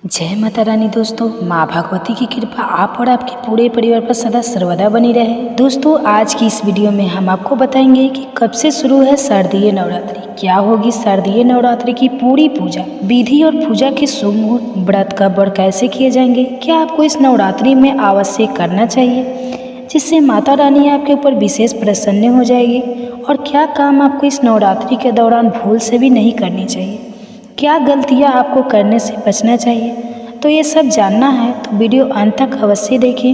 जय माता रानी। दोस्तों, माँ भगवती की कृपा आप और आपके पूरे परिवार पर सदा सर्वदा बनी रहे। दोस्तों, आज की इस वीडियो में हम आपको बताएंगे कि कब से शुरू है शारदीय नवरात्रि, क्या होगी शारदीय नवरात्रि की पूरी पूजा, विधि और पूजा के शुभ मुहूर्त, व्रत कब और कैसे किए जाएंगे, क्या आपको इस नवरात्रि में अवश्य करना चाहिए जिससे माता रानी आपके ऊपर विशेष प्रसन्न हो जाएगी, और क्या काम आपको इस नवरात्रि के दौरान भूल से भी नहीं करनी चाहिए, क्या गलतियां आपको करने से बचना चाहिए। तो ये सब जानना है तो वीडियो अंत तक अवश्य देखें।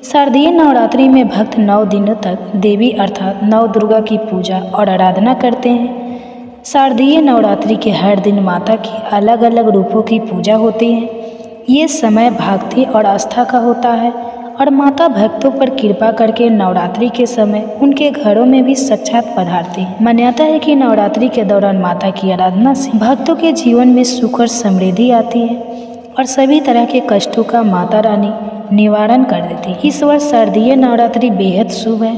शारदीय नवरात्रि में भक्त 9 दिनों तक देवी अर्थात नव दुर्गा की पूजा और आराधना करते हैं। शारदीय नवरात्रि के हर दिन माता की अलग अलग रूपों की पूजा होती है। ये समय भक्ति और आस्था का होता है और माता भक्तों पर कृपा करके नवरात्रि के समय उनके घरों में भी साक्षात पधारती है। मान्यता है कि नवरात्रि के दौरान माता की आराधना से भक्तों के जीवन में सुख और समृद्धि आती है और सभी तरह के कष्टों का माता रानी निवारण कर देती है। इस वर्ष शारदीय नवरात्रि बेहद शुभ है।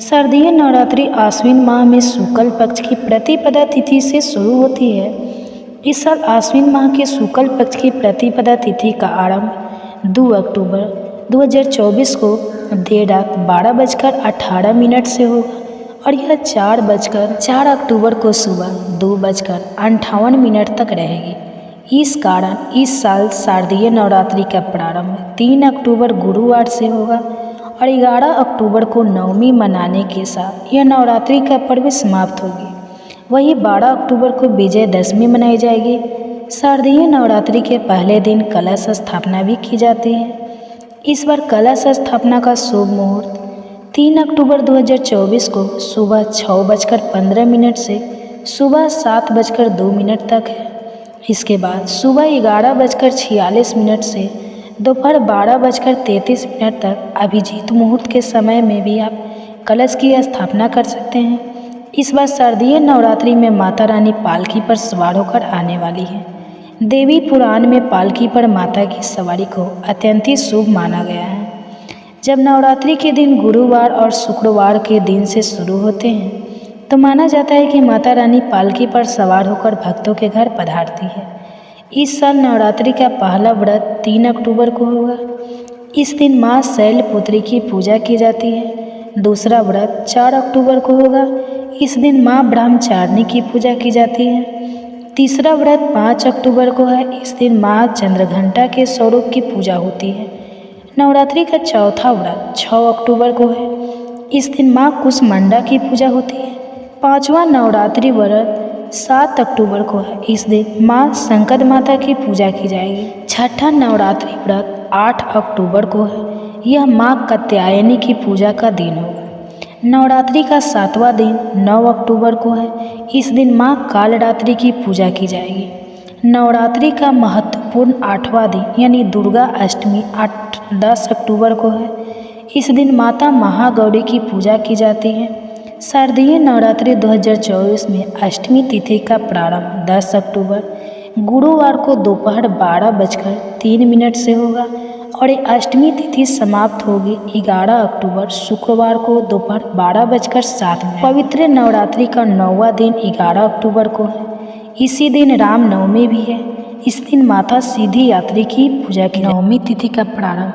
शारदीय नवरात्रि आश्विन माह में शुक्ल पक्ष की प्रतिपदा तिथि से शुरू होती है। इस साल आश्विन माह के शुक्ल पक्ष की प्रतिपदा तिथि का आरंभ 2 अक्टूबर 2024 को देर रात 12:18 से होगा और यह 4 अक्टूबर को सुबह 2:58 तक रहेगी। इस कारण इस साल शारदीय नवरात्रि का प्रारंभ 3 अक्टूबर गुरुवार से होगा और 11 अक्टूबर को नवमी मनाने के साथ यह नवरात्रि का पर्व समाप्त होगी। वहीं 12 अक्टूबर को विजयदशमी मनाई जाएगी। शारदीय नवरात्रि के पहले दिन कलश स्थापना भी की जाती है। इस बार कलश स्थापना का शुभ मुहूर्त 3 अक्टूबर 2024 को सुबह 6:15 से सुबह 7:02 तक है। इसके बाद सुबह 11:46 से दोपहर 12:33 तक अभिजीत मुहूर्त के समय में भी आप कलश की स्थापना कर सकते हैं। इस बार शारदीय नवरात्रि में माता रानी पालकी पर सवार होकर आने वाली है। देवी पुराण में पालकी पर माता की सवारी को अत्यंत ही शुभ माना गया है। जब नवरात्रि के दिन गुरुवार और शुक्रवार के दिन से शुरू होते हैं तो माना जाता है कि माता रानी पालकी पर सवार होकर भक्तों के घर पधारती है। इस साल नवरात्रि का पहला व्रत 3 अक्टूबर को होगा। इस दिन माँ शैलपुत्री की पूजा की जाती है। दूसरा व्रत 4 अक्टूबर को होगा। इस दिन माँ ब्रह्मचारिणी की पूजा की जाती है। तीसरा व्रत 5 अक्टूबर को है। इस दिन माँ चंद्रघंटा के स्वरूप की पूजा होती है। नवरात्रि का चौथा व्रत 6 अक्टूबर को है। इस दिन माँ कुसमंडा की पूजा होती है। पांचवा नवरात्रि व्रत 7 अक्टूबर को है। इस दिन माँ संकट माता की पूजा की जाएगी। छठा नवरात्रि व्रत 8 अक्टूबर को है। यह माँ कात्यायनी की पूजा का दिन होगा। नवरात्रि का 7वां दिन 9 अक्टूबर को है। इस दिन माँ कालरात्रि की पूजा की जाएगी। नवरात्रि का महत्वपूर्ण 8वां दिन यानी दुर्गा अष्टमी 10 अक्टूबर को है। इस दिन माता महागौरी की पूजा की जाती है। शारदीय नवरात्रि 2024 में अष्टमी तिथि का प्रारंभ 10 अक्टूबर गुरुवार को दोपहर 12:03 से होगा और ये अष्टमी तिथि समाप्त होगी 11 अक्टूबर शुक्रवार को दोपहर 12:07। पवित्र नवरात्रि का 9वां दिन 11 अक्टूबर को है। इसी दिन रामनवमी भी है। इस दिन माता सीधी यात्री की पूजा की नवमी तिथि का प्रारंभ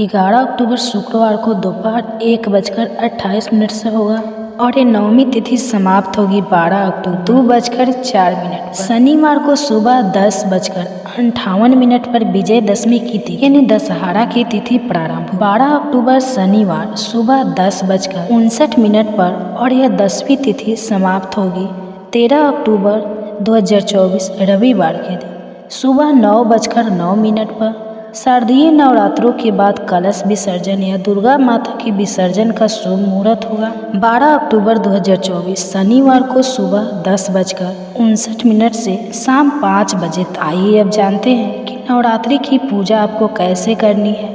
11 अक्टूबर शुक्रवार को दोपहर 1:28 से होगा और ये नवमी तिथि समाप्त होगी 12 अक्टूबर 2:04। शनिवार को सुबह 10:58 पर विजयदशमी की तिथि यानी दशहरा की तिथि प्रारंभ 12 अक्टूबर शनिवार सुबह 10:59 पर और यह 10वीं तिथि समाप्त होगी 13 अक्टूबर 2024 रविवार के दिन सुबह 9:09 पर। शारदीय नवरात्रों के बाद कलश विसर्जन या दुर्गा माता की विसर्जन का शुभ मुहूर्त होगा 12 अक्टूबर 2024 शनिवार को सुबह 10:59 से शाम 5 बजे। आइए अब जानते हैं कि नवरात्रि की पूजा आपको कैसे करनी है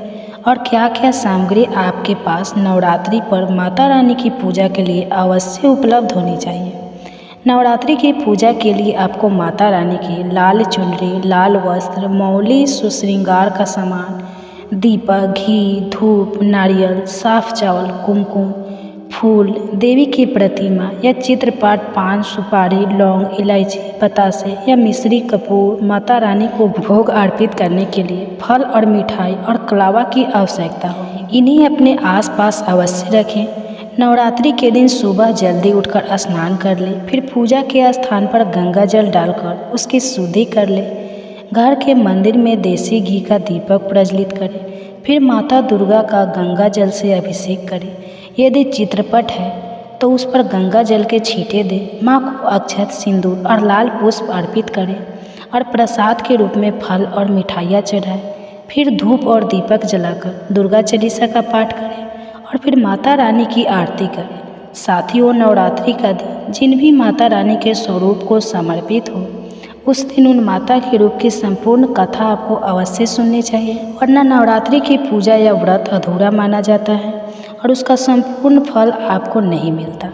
और क्या क्या सामग्री आपके पास नवरात्रि पर माता रानी की पूजा के लिए अवश्य उपलब्ध होनी चाहिए। नवरात्रि की पूजा के लिए आपको माता रानी की लाल चुनरी, लाल वस्त्र, मौली, सुश्रृंगार का सामान, दीपक, घी, धूप, नारियल, साफ चावल, कुमकुम, फूल, देवी की प्रतिमा या चित्रपट, पान, सुपारी, लौंग, इलायची, बतासे या मिश्री, कपूर, माता रानी को भोग अर्पित करने के लिए फल और मिठाई और कलावा की आवश्यकता होगी। इन्हें अपने आसपास अवश्य रखें। नवरात्रि के दिन सुबह जल्दी उठकर स्नान कर ले, फिर पूजा के स्थान पर गंगा जल डालकर उसकी शुद्धि कर ले। घर के मंदिर में देसी घी का दीपक प्रज्वलित करें, फिर माता दुर्गा का गंगा जल से अभिषेक करें। यदि चित्रपट है तो उस पर गंगा जल के छींटे दें। माँ को अक्षत, सिंदूर और लाल पुष्प अर्पित करें और प्रसाद के रूप में फल और मिठाइयाँ चढ़ाएं। फिर धूप और दीपक जलाकर दुर्गा चालीसा का पाठ करें और फिर माता रानी की आरती करें। साथियों, नवरात्रि का दिन जिन भी माता रानी के स्वरूप को समर्पित हो, उस दिन उन माता के रूप की संपूर्ण कथा आपको अवश्य सुननी चाहिए, वरना नवरात्रि की पूजा या व्रत अधूरा माना जाता है और उसका संपूर्ण फल आपको नहीं मिलता।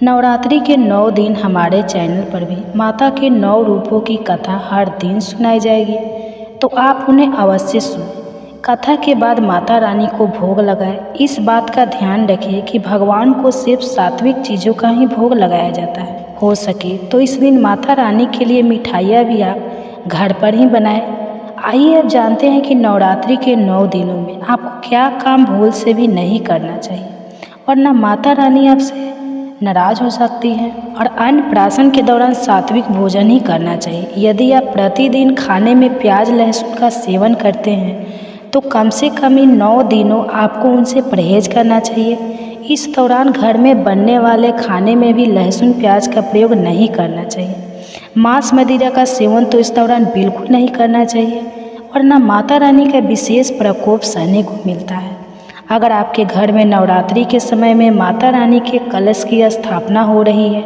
नवरात्रि के 9 दिन हमारे चैनल पर भी माता के 9 रूपों की कथा हर दिन सुनाई जाएगी, तो आप उन्हें अवश्य सुनें। कथा के बाद माता रानी को भोग लगाएं। इस बात का ध्यान रखिए कि भगवान को सिर्फ सात्विक चीज़ों का ही भोग लगाया जाता है। हो सके तो इस दिन माता रानी के लिए मिठाइयाँ भी आप घर पर ही बनाएं। आइए अब जानते हैं कि नवरात्रि के 9 दिनों में आपको क्या काम भूल से भी नहीं करना चाहिए, वरना माता रानी आपसे नाराज हो सकती है। और अन्नप्राशन के दौरान सात्विक भोजन ही करना चाहिए। यदि आप प्रतिदिन खाने में प्याज लहसुन का सेवन करते हैं तो कम से कम इन 9 दिनों आपको उनसे परहेज करना चाहिए। इस दौरान घर में बनने वाले खाने में भी लहसुन प्याज का प्रयोग नहीं करना चाहिए। मांस मदिरा का सेवन तो इस दौरान बिल्कुल नहीं करना चाहिए, वरना माता रानी का विशेष प्रकोप सहने को मिलता है। अगर आपके घर में नवरात्रि के समय में माता रानी के कलश की स्थापना हो रही है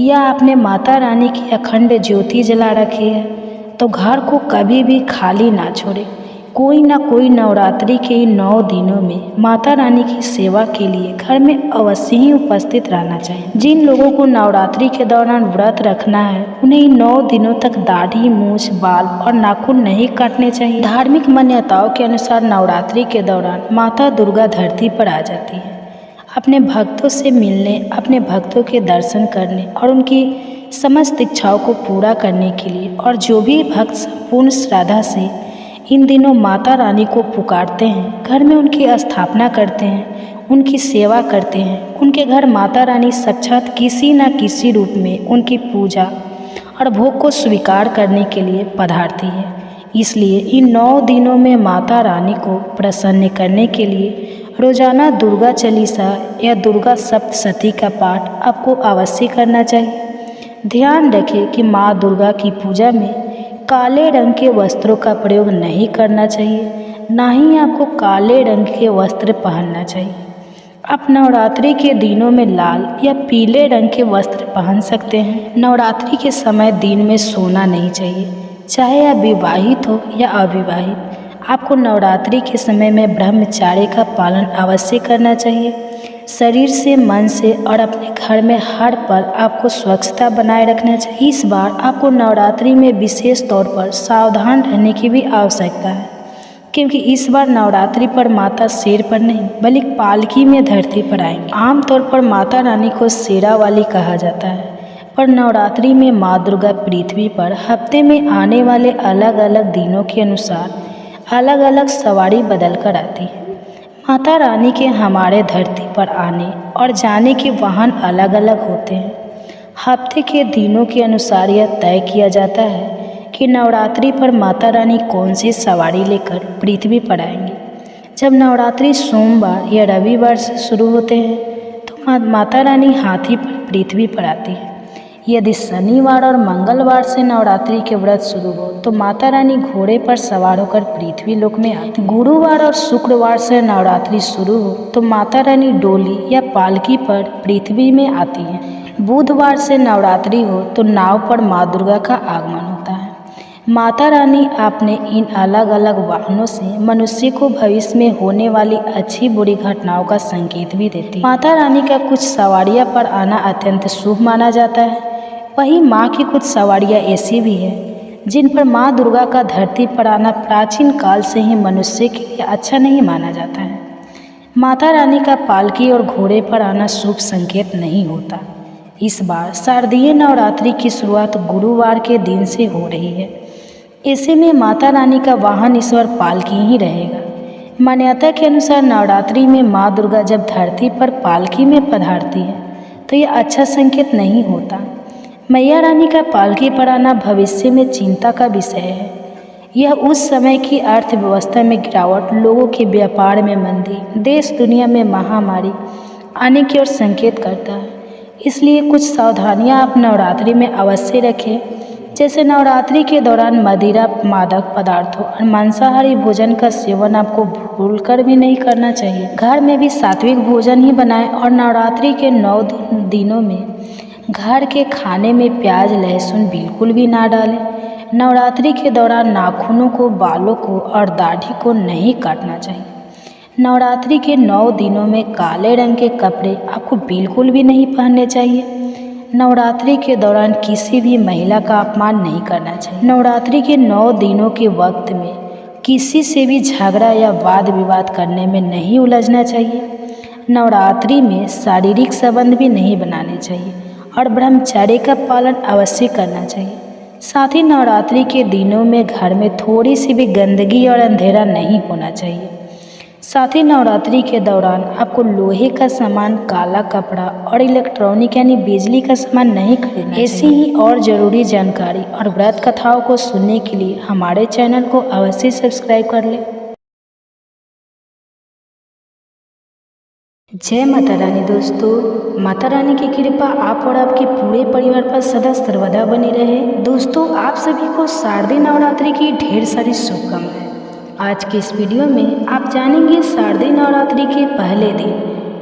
या आपने माता रानी की अखंड ज्योति जला रखी है, तो घर को कभी भी खाली ना छोड़ें। कोई ना कोई नवरात्रि के 9 दिनों में माता रानी की सेवा के लिए घर में अवश्य ही उपस्थित रहना चाहिए। जिन लोगों को नवरात्रि के दौरान व्रत रखना है, उन्हें इन 9 दिनों तक दाढ़ी, मूछ, बाल और नाखून नहीं काटने चाहिए। धार्मिक मान्यताओं के अनुसार नवरात्रि के दौरान माता दुर्गा धरती पर आ जाती है, अपने भक्तों से मिलने, अपने भक्तों के दर्शन करने और उनकी समस्त इच्छाओं को पूरा करने के लिए। और जो भी भक्त संपूर्ण श्रद्धा से इन दिनों माता रानी को पुकारते हैं, घर में उनकी स्थापना करते हैं, उनकी सेवा करते हैं, उनके घर माता रानी साक्षात किसी न किसी रूप में उनकी पूजा और भोग को स्वीकार करने के लिए पधारती है। इसलिए इन 9 दिनों में माता रानी को प्रसन्न करने के लिए रोजाना दुर्गा चालीसा या दुर्गा सप्तशती का पाठ आपको अवश्य करना चाहिए। ध्यान रखें कि माँ दुर्गा की पूजा में काले रंग के वस्त्रों का प्रयोग नहीं करना चाहिए, ना ही आपको काले रंग के वस्त्र पहनना चाहिए। आप नवरात्रि के दिनों में लाल या पीले रंग के वस्त्र पहन सकते हैं। नवरात्रि के समय दिन में सोना नहीं चाहिए, चाहे आप विवाहित हो या अविवाहित। आपको नवरात्रि के समय में ब्रह्मचर्य का पालन अवश्य करना चाहिए। शरीर से, मन से और अपने घर में हर पल आपको स्वच्छता बनाए रखना चाहिए। इस बार आपको नवरात्रि में विशेष तौर पर सावधान रहने की भी आवश्यकता है, क्योंकि इस बार नवरात्रि पर माता शेर पर नहीं बल्कि पालकी में धरती पर आएंगी। आमतौर पर माता रानी को शेरा वाली कहा जाता है, पर नवरात्रि में माँ दुर्गा पृथ्वी पर हफ्ते में आने वाले अलग अलग दिनों के अनुसार अलग अलग सवारी बदल कर आती है। माता रानी के हमारे धरती पर आने और जाने के वाहन अलग अलग होते हैं। हफ्ते के दिनों के अनुसार यह तय किया जाता है कि नवरात्रि पर माता रानी कौन सी सवारी लेकर पृथ्वी पर आएंगी। जब नवरात्रि सोमवार या रविवार से शुरू होते हैं तो माता रानी हाथी पर पृथ्वी पर आती है। यदि शनिवार और मंगलवार से नवरात्रि के व्रत शुरू हो तो माता रानी घोड़े पर सवार होकर पृथ्वी लोक में आती है। गुरुवार और शुक्रवार से नवरात्रि शुरू हो तो माता रानी डोली या पालकी पर पृथ्वी में आती है। बुधवार से नवरात्रि हो तो नाव पर माँ दुर्गा का आगमन होता है। माता रानी अपने इन अलग अलग वाहनों से मनुष्य को भविष्य में होने वाली अच्छी बुरी घटनाओं का संकेत भी देती है। माता रानी का कुछ सवारियाँ पर आना अत्यंत शुभ माना जाता है, वहीं माँ की कुछ सवारियाँ ऐसी भी हैं जिन पर माँ दुर्गा का धरती पर आना प्राचीन काल से ही मनुष्य के लिए अच्छा नहीं माना जाता है। माता रानी का पालकी और घोड़े पर आना शुभ संकेत नहीं होता। इस बार शारदीय नवरात्रि की शुरुआत गुरुवार के दिन से हो रही है। ऐसे में माता रानी का वाहन इस बार पालकी ही रहेगा। मान्यता के अनुसार नवरात्रि में माँ दुर्गा जब धरती पर पालकी में पधारती है तो यह अच्छा संकेत नहीं होता। मैया रानी का पालकी पर आना भविष्य में चिंता का विषय है। यह उस समय की अर्थव्यवस्था में गिरावट, लोगों के व्यापार में मंदी, देश दुनिया में महामारी आने की ओर संकेत करता है। इसलिए कुछ सावधानियां आप नवरात्रि में अवश्य रखें। जैसे नवरात्रि के दौरान मदिरा, मादक पदार्थों और मांसाहारी भोजन का सेवन आपको भूलकर भी नहीं करना चाहिए। घर में भी सात्विक भोजन ही बनाएं और नवरात्रि के 9 दिनों में घर के खाने में प्याज, लहसुन बिल्कुल भी ना डालें। नवरात्रि के दौरान नाखूनों को, बालों को और दाढ़ी को नहीं काटना चाहिए। नवरात्रि के 9 दिनों में काले रंग के कपड़े आपको बिल्कुल भी नहीं पहनने चाहिए। नवरात्रि के दौरान किसी भी महिला का अपमान नहीं करना चाहिए। नवरात्रि के 9 दिनों के वक्त में किसी से भी झगड़ा या वाद विवाद करने में नहीं उलझना चाहिए। नवरात्रि में शारीरिक संबंध भी नहीं बनाने चाहिए और ब्रह्मचर्य का पालन अवश्य करना चाहिए। साथ ही नवरात्रि के दिनों में घर में थोड़ी सी भी गंदगी और अंधेरा नहीं होना चाहिए। साथ ही नवरात्रि के दौरान आपको लोहे का सामान, काला कपड़ा और इलेक्ट्रॉनिक यानी बिजली का सामान नहीं खरीदना चाहिए। ऐसी ही और ज़रूरी जानकारी और व्रत कथाओं को सुनने के लिए हमारे चैनल को अवश्य सब्सक्राइब कर लें। जय माता रानी। दोस्तों, माता रानी की कृपा आप और आपके पूरे परिवार पर सदा सर्वदा बनी रहे। दोस्तों, आप सभी को शारदीय नवरात्रि की ढेर सारी शुभकामनाएं। आज की इस वीडियो में आप जानेंगे शारदीय नवरात्रि के पहले दिन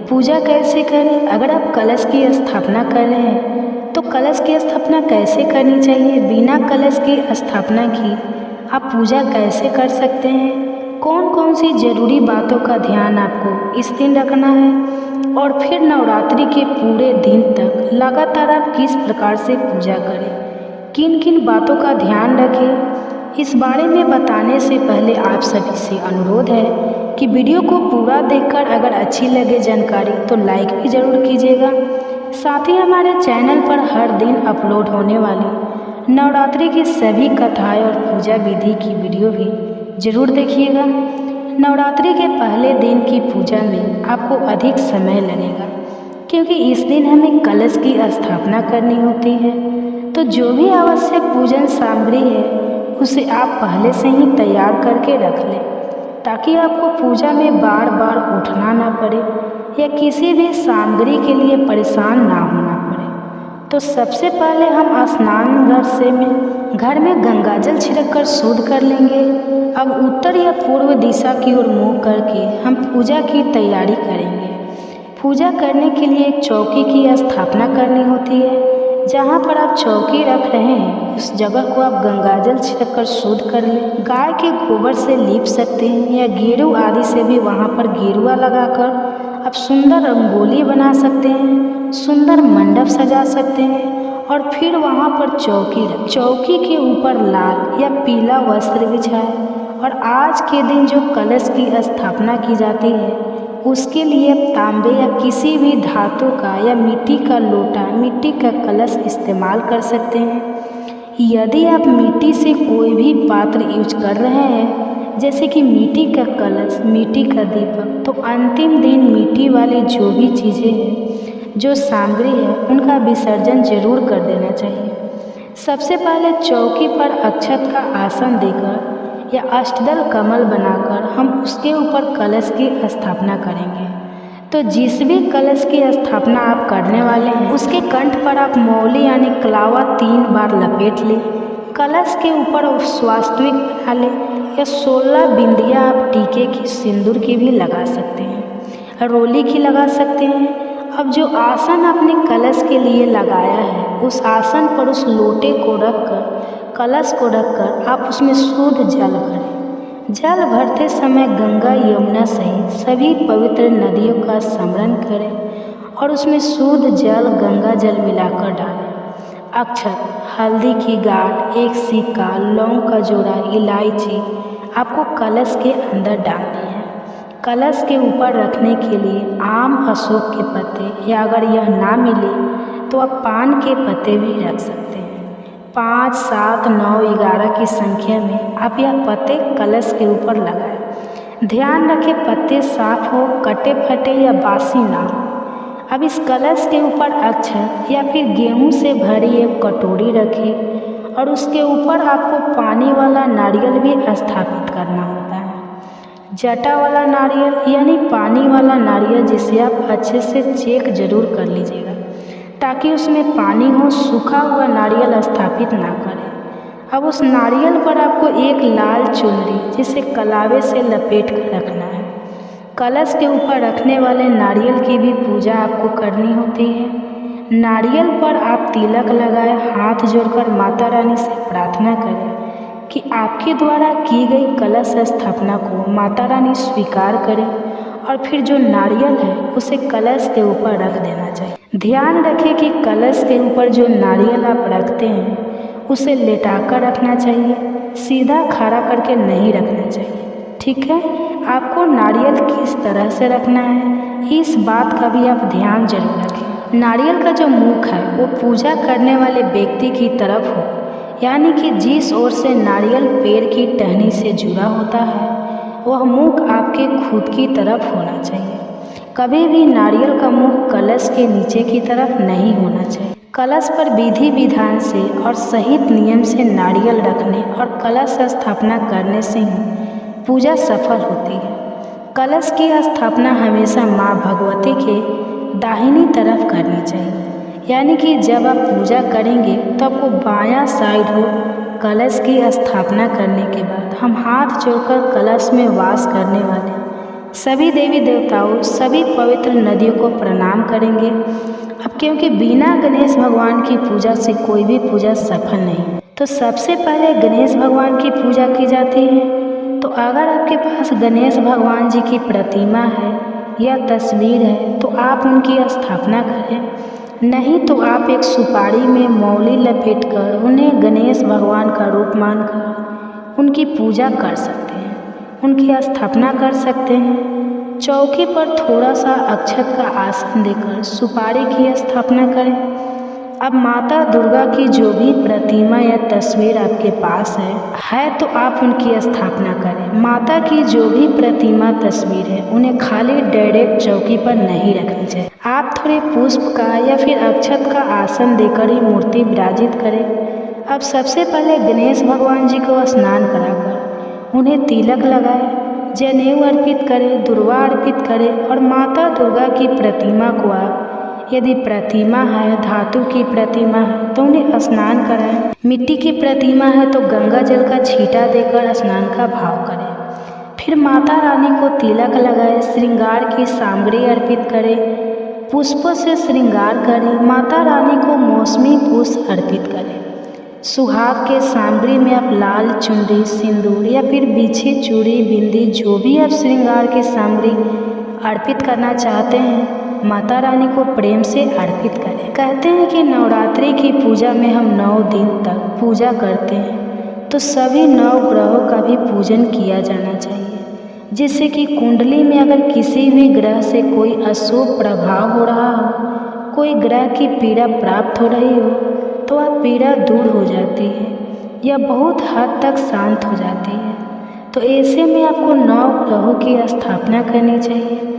पूजा कैसे करें। अगर आप कलश की स्थापना कर रहे हैं तो कलश की स्थापना कैसे करनी चाहिए, बिना कलश की स्थापना की आप पूजा कैसे कर सकते हैं, कौन कौन सी जरूरी बातों का ध्यान आपको इस दिन रखना है और फिर नवरात्रि के पूरे दिन तक लगातार आप किस प्रकार से पूजा करें, किन किन बातों का ध्यान रखें। इस बारे में बताने से पहले आप सभी से अनुरोध है कि वीडियो को पूरा देखकर अगर अच्छी लगे जानकारी तो लाइक भी ज़रूर कीजिएगा। साथ ही हमारे चैनल पर हर दिन अपलोड होने वाली नवरात्रि की सभी कथाएं और पूजा विधि की वीडियो भी ज़रूर देखिएगा। नवरात्रि के पहले दिन की पूजा में आपको अधिक समय लगेगा क्योंकि इस दिन हमें कलश की स्थापना करनी होती है। तो जो भी आवश्यक पूजन सामग्री है उसे आप पहले से ही तैयार करके रख लें ताकि आपको पूजा में बार बार उठना ना पड़े या किसी भी सामग्री के लिए परेशान ना होना पड़े। तो सबसे पहले हम स्नान घर में गंगाजल छिड़क कर शुद्ध कर लेंगे। अब उत्तर या पूर्व दिशा की ओर मुँह करके हम पूजा की तैयारी करेंगे। पूजा करने के लिए एक चौकी की स्थापना करनी होती है। जहाँ पर आप चौकी रख रहे हैं उस जगह को आप गंगाजल छिड़क कर शुद्ध कर लें। गाय के गोबर से लीप सकते हैं या गेरू आदि से भी वहाँ पर गेरुआ लगाकर आप सुंदर रंगोली बना सकते हैं, सुंदर मंडप सजा सकते हैं और फिर वहाँ पर चौकी के ऊपर लाल या पीला वस्त्र बिछाएं। और आज के दिन जो कलश की स्थापना की जाती है उसके लिए तांबे या किसी भी धातु का या मिट्टी का लोटा, मिट्टी का कलश इस्तेमाल कर सकते हैं। यदि आप मिट्टी से कोई भी पात्र यूज कर रहे हैं जैसे कि मिट्टी का कलश, मिट्टी का दीपक, तो अंतिम दिन मिट्टी वाली जो भी चीज़ें हैं, जो सामग्री है उनका विसर्जन जरूर कर देना चाहिए। सबसे पहले चौकी पर अक्षत का आसन देकर या अष्टदल कमल बनाकर हम उसके ऊपर कलश की स्थापना करेंगे। तो जिस भी कलश की स्थापना आप करने वाले हैं उसके कंठ पर आप मौली यानी कलावा 3 बार लपेट लें। कलश के ऊपर स्वास्तिक बना लें या 16 बिंदियाँ आप टीके की, सिंदूर की भी लगा सकते हैं, रोली की लगा सकते हैं। अब जो आसन आपने कलश के लिए लगाया है उस आसन पर उस लोटे को रखकर, कलश को रखकर आप उसमें शुद्ध जल भरें। जल भरते समय गंगा, यमुना सहित सभी पवित्र नदियों का स्मरण करें और उसमें शुद्ध जल, गंगा जल मिलाकर डालें। अक्षत, हल्दी की गांठ, एक सिक्का, लौंग का जोड़ा, इलायची आपको कलश के अंदर डालनी है। कलश के ऊपर रखने के लिए आम, अशोक के पत्ते, या अगर यह ना मिले तो आप पान के पत्ते भी रख सकते हैं। 5, 7, 9, 11 की संख्या में आप यह पत्ते कलश के ऊपर लगाएं। ध्यान रखें पत्ते साफ हो, कटे फटे या बासी ना हो। अब इस कलश के ऊपर अक्षत या फिर गेहूं से भरी एक कटोरी रखें और उसके ऊपर आपको पानी वाला नारियल भी स्थापित करना होता है। जटा वाला नारियल यानी पानी वाला नारियल, जिसे आप अच्छे से चेक जरूर कर लीजिएगा ताकि उसमें पानी हो। सूखा हुआ नारियल स्थापित ना करें। अब उस नारियल पर आपको एक लाल चुनरी, जिसे कलावे से लपेट कर रखना है। कलश के ऊपर रखने वाले नारियल की भी पूजा आपको करनी होती है। नारियल पर आप तिलक लगाए, हाथ जोड़कर माता रानी से प्रार्थना करें कि आपके द्वारा की गई कलश स्थापना को माता रानी स्वीकार करें और फिर जो नारियल है उसे कलश के ऊपर रख देना चाहिए। ध्यान रखें कि कलश के ऊपर जो नारियल आप रखते हैं उसे लेटाकर रखना चाहिए, सीधा खड़ा करके नहीं रखना चाहिए। ठीक है, आपको नारियल किस तरह से रखना है इस बात का भी आप ध्यान जरूर रखें। नारियल का जो मुख है वो पूजा करने वाले व्यक्ति की तरफ हो, यानी कि जिस ओर से नारियल पेड़ की टहनी से जुड़ा होता है वह मुख आपके खुद की तरफ होना चाहिए। कभी भी नारियल का मुख कलश के नीचे की तरफ नहीं होना चाहिए। कलश पर विधि विधान से और सही नियम से नारियल रखने और कलश स्थापना करने से ही पूजा सफल होती है। कलश की स्थापना हमेशा माँ भगवती के दाहिनी तरफ करनी चाहिए, यानी कि जब आप पूजा करेंगे तो आपको बायां साइड हो। कलश की स्थापना करने के बाद हम हाथ जोड़कर कलश में वास करने वाले सभी देवी देवताओं, सभी पवित्र नदियों को प्रणाम करेंगे। अब क्योंकि बिना गणेश भगवान की पूजा से कोई भी पूजा सफल नहीं, तो सबसे पहले गणेश भगवान की पूजा की जाती है। तो अगर आपके पास गणेश भगवान जी की प्रतिमा है या तस्वीर है तो आप उनकी स्थापना करें, नहीं तो आप एक सुपारी में मौली लपेटकर उन्हें गणेश भगवान का रूप मानकर उनकी पूजा कर सकते हैं, उनकी स्थापना कर सकते हैं। चौकी पर थोड़ा सा अक्षत का आसन देकर सुपारी की स्थापना करें। अब माता दुर्गा की जो भी प्रतिमा या तस्वीर आपके पास है तो आप उनकी स्थापना करें। माता की जो भी प्रतिमा तस्वीर है उन्हें खाली डायरेक्ट चौकी पर नहीं रखनी चाहिए। आप थोड़े पुष्प का या फिर अक्षत का आसन देकर ही मूर्ति विराजित करें। अब सबसे पहले गणेश भगवान जी को स्नान कराकर उन्हें तिलक लगाए, जनेऊ अर्पित करें, दुर्वा अर्पित करें और माता दुर्गा की प्रतिमा को आप, यदि प्रतिमा है, धातु की प्रतिमा है तो उन्हें स्नान कराएं। मिट्टी की प्रतिमा है तो गंगा जल का छींटा देकर स्नान का भाव करें। फिर माता रानी को तिलक लगाए, श्रृंगार की सामग्री अर्पित करें, पुष्पों से श्रृंगार करें। माता रानी को मौसमी पुष्प अर्पित करें। सुहाग के सामग्री में आप लाल चुनरी, सिंदूर या फिर बिछी चूड़ी, बिंदी, जो भी आप श्रृंगार की सामग्री अर्पित करना चाहते हैं माता रानी को प्रेम से अर्पित करें। कहते हैं कि नवरात्रि की पूजा में हम 9 दिन तक पूजा करते हैं, तो सभी 9 ग्रहों का भी पूजन किया जाना चाहिए, जिससे कि कुंडली में अगर किसी भी ग्रह से कोई अशुभ प्रभाव हो रहा हो, कोई ग्रह की पीड़ा प्राप्त हो रही हो तो वह पीड़ा दूर हो जाती है या बहुत हद तक शांत हो जाती है। तो ऐसे में आपको 9 ग्रहों की स्थापना करनी चाहिए।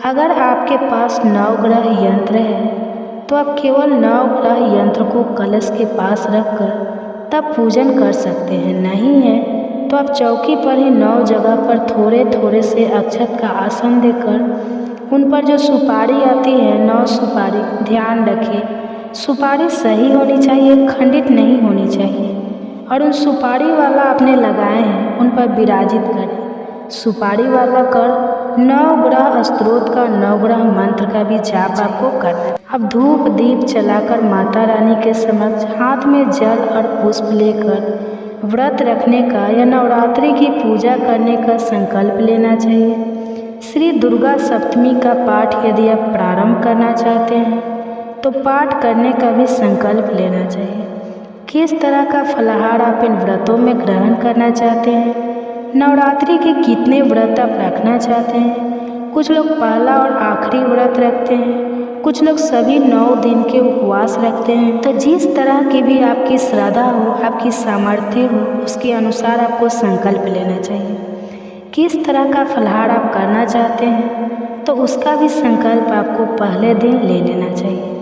अगर आपके पास 9 ग्रह यंत्र है तो आप केवल 9 ग्रह यंत्र को कलश के पास रखकर तब पूजन कर सकते हैं। नहीं है तो आप चौकी पर ही 9 जगह पर थोड़े थोड़े से अक्षत का आसन देकर उन पर जो सुपारी आती है 9 सुपारी, ध्यान रखिए सुपारी सही होनी चाहिए, खंडित नहीं होनी चाहिए, और उन सुपारी वाला आपने लगाए हैं उन पर विराजित करें। सुपारी वाला कर 9 ग्रह स्त्रोत का 9 ग्रह मंत्र का भी जाप आपको करना है। अब धूप दीप जलाकर माता रानी के समक्ष हाथ में जल और पुष्प लेकर व्रत रखने का या नवरात्रि की पूजा करने का संकल्प लेना चाहिए। श्री दुर्गा सप्तमी का पाठ यदि आप प्रारंभ करना चाहते हैं तो पाठ करने का भी संकल्प लेना चाहिए। किस तरह का फलाहार आप इन व्रतों में ग्रहण करना चाहते हैं नवरात्रि के कितने व्रत आप रखना चाहते हैं? कुछ लोग पहला और आखिरी व्रत रखते हैं, कुछ लोग सभी 9 दिन के उपवास रखते हैं। तो जिस तरह की भी आपकी श्रद्धा हो, आपकी सामर्थ्य हो, उसके अनुसार आपको संकल्प लेना चाहिए। किस तरह का फलाहार आप करना चाहते हैं, तो उसका भी संकल्प आपको पहले दिन ले लेना चाहिए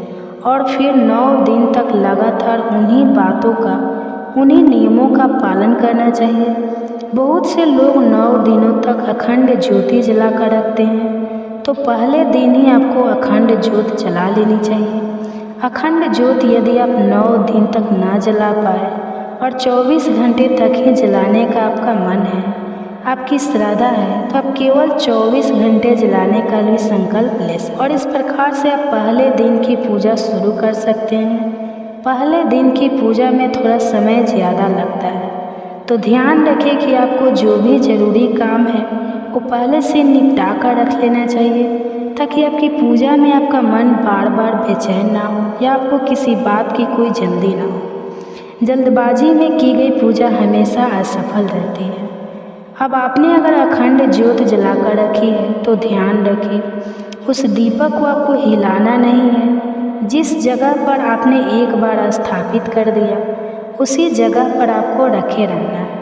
और फिर 9 दिन तक लगातार उन्हीं बातों का, उन्हीं नियमों का पालन करना चाहिए। बहुत से लोग 9 दिनों तक अखंड ज्योति जलाकर रखते हैं, तो पहले दिन ही आपको अखंड ज्योत जला लेनी चाहिए। अखंड ज्योत यदि आप 9 दिन तक ना जला पाए और 24 घंटे तक ही जलाने का आपका मन है, आपकी श्रद्धा है, तो आप केवल 24 घंटे जलाने का भी संकल्प ले सकते हैं। और इस प्रकार से आप पहले दिन की पूजा शुरू कर सकते हैं। पहले दिन की पूजा में थोड़ा समय ज़्यादा लगता है, तो ध्यान रखें कि आपको जो भी ज़रूरी काम है वो पहले से निपटा कर रख लेना चाहिए, ताकि आपकी पूजा में आपका मन बार बार बेचैन ना हो या आपको किसी बात की कोई जल्दी ना हो। जल्दबाजी में की गई पूजा हमेशा असफल रहती है। अब आपने अगर अखंड ज्योत जलाकर रखी है तो ध्यान रखें उस दीपक को आपको हिलाना नहीं है। जिस जगह पर आपने एक बार स्थापित कर दिया उसी जगह पर आपको रखे रहना है।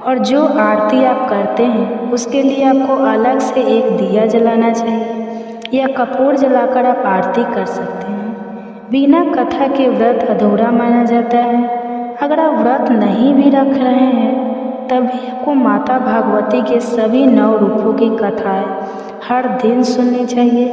और जो आरती आप करते हैं उसके लिए आपको अलग से एक दिया जलाना चाहिए या कपूर जलाकर आप आरती कर सकते हैं। बिना कथा के व्रत अधूरा माना जाता है। अगर आप व्रत नहीं भी रख रहे हैं तब भी आपको माता भागवती के सभी 9 रूपों की कथाएं हर दिन सुननी चाहिए।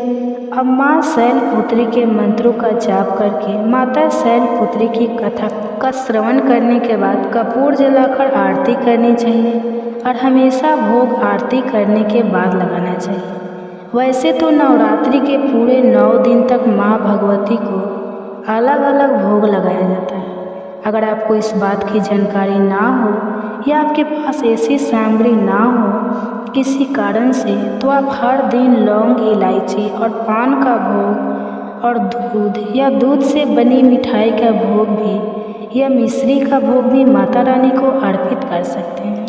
अब माँ शैलपुत्री के मंत्रों का जाप करके माता शैलपुत्री की कथा का श्रवण करने के बाद कपूर जलाकर आरती करनी चाहिए और हमेशा भोग आरती करने के बाद लगाना चाहिए। वैसे तो नवरात्रि के पूरे 9 दिन तक माँ भगवती को अलग अलग भोग लगाया जाता है। अगर आपको इस बात की जानकारी ना हो या आपके पास ऐसी सामग्री ना हो किसी कारण से, तो आप हर दिन लौंग, इलायची और पान का भोग और दूध या दूध से बनी मिठाई का भोग भी या मिश्री का भोग भी माता रानी को अर्पित कर सकते हैं।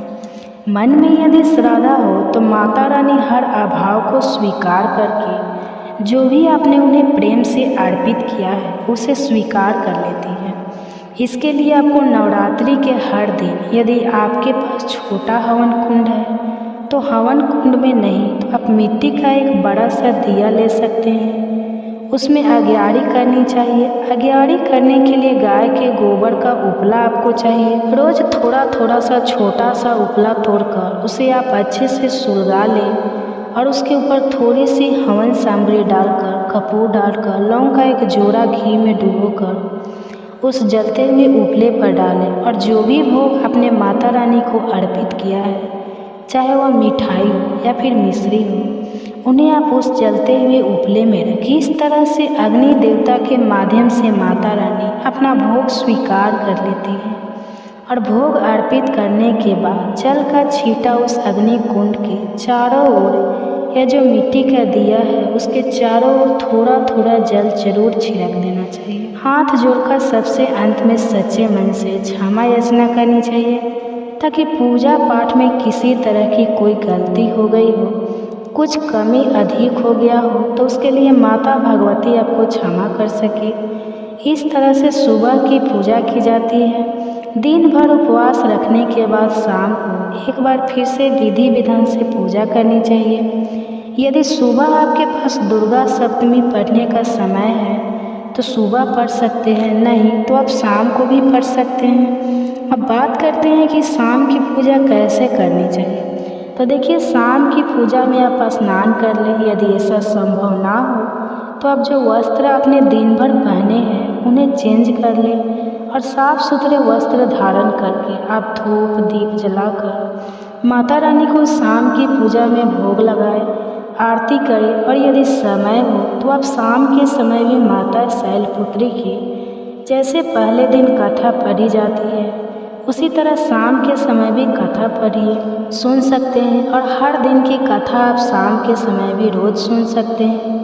मन में यदि श्रद्धा हो तो माता रानी हर अभाव को स्वीकार करके जो भी आपने उन्हें प्रेम से अर्पित किया है उसे स्वीकार कर लेती है। इसके लिए आपको नवरात्रि के हर दिन, यदि आपके पास छोटा हवन कुंड है तो हवन कुंड में नहीं तो आप मिट्टी का एक बड़ा सा दिया ले सकते हैं। उसमें अग्यारी करनी चाहिए। अग्यारी करने के लिए गाय के गोबर का उपला आपको चाहिए। रोज थोड़ा थोड़ा सा छोटा सा उपला तोड़कर उसे आप अच्छे से सुलगा लें और उसके ऊपर थोड़ी सी हवन सामग्री डालकर, कपूर डालकर, लौंग का एक जोड़ा घी में डुबोकर उस जलते हुए उपले पर डालें और जो भी भोग आपने माता रानी को अर्पित किया है, चाहे वह मिठाई हो या फिर मिश्री हो, उन्हें आप उस जलते हुए उपले में रखें। इस तरह से अग्नि देवता के माध्यम से माता रानी अपना भोग स्वीकार कर लेती है और भोग अर्पित करने के बाद जल का छींटा उस अग्नि कुंड के चारों ओर या जो मिट्टी का दिया है उसके चारों ओर थोड़ा थोड़ा जल जरूर छिड़क देना चाहिए। हाथ जोड़कर सबसे अंत में सच्चे मन से क्षमा याचना करनी चाहिए, ताकि पूजा पाठ में किसी तरह की कोई गलती हो गई हो, कुछ कमी अधिक हो गया हो तो उसके लिए माता भगवती आपको क्षमा कर सके। इस तरह से सुबह की पूजा की जाती है। दिन भर उपवास रखने के बाद शाम को एक बार फिर से विधि विधान से पूजा करनी चाहिए। यदि सुबह आपके पास दुर्गा सप्तमी पढ़ने का समय है तो सुबह पढ़ सकते हैं, नहीं तो आप शाम को भी पढ़ सकते हैं। अब बात करते हैं कि शाम की पूजा कैसे करनी चाहिए। तो देखिए, शाम की पूजा में आप स्नान कर लें। यदि ऐसा संभव ना हो तो आप जो वस्त्र आपने दिन भर पहने हैं उन्हें चेंज कर लें और साफ सुथरे वस्त्र धारण करके आप धूप दीप जलाकर माता रानी को शाम की पूजा में भोग लगाएं, आरती करें। और यदि समय हो तो आप शाम के समय भी माता शैलपुत्री की जैसे पहले दिन कथा पढ़ी जाती है उसी तरह शाम के समय भी कथा पढ़िए, सुन सकते हैं। और हर दिन की कथा आप शाम के समय भी रोज़ सुन सकते हैं।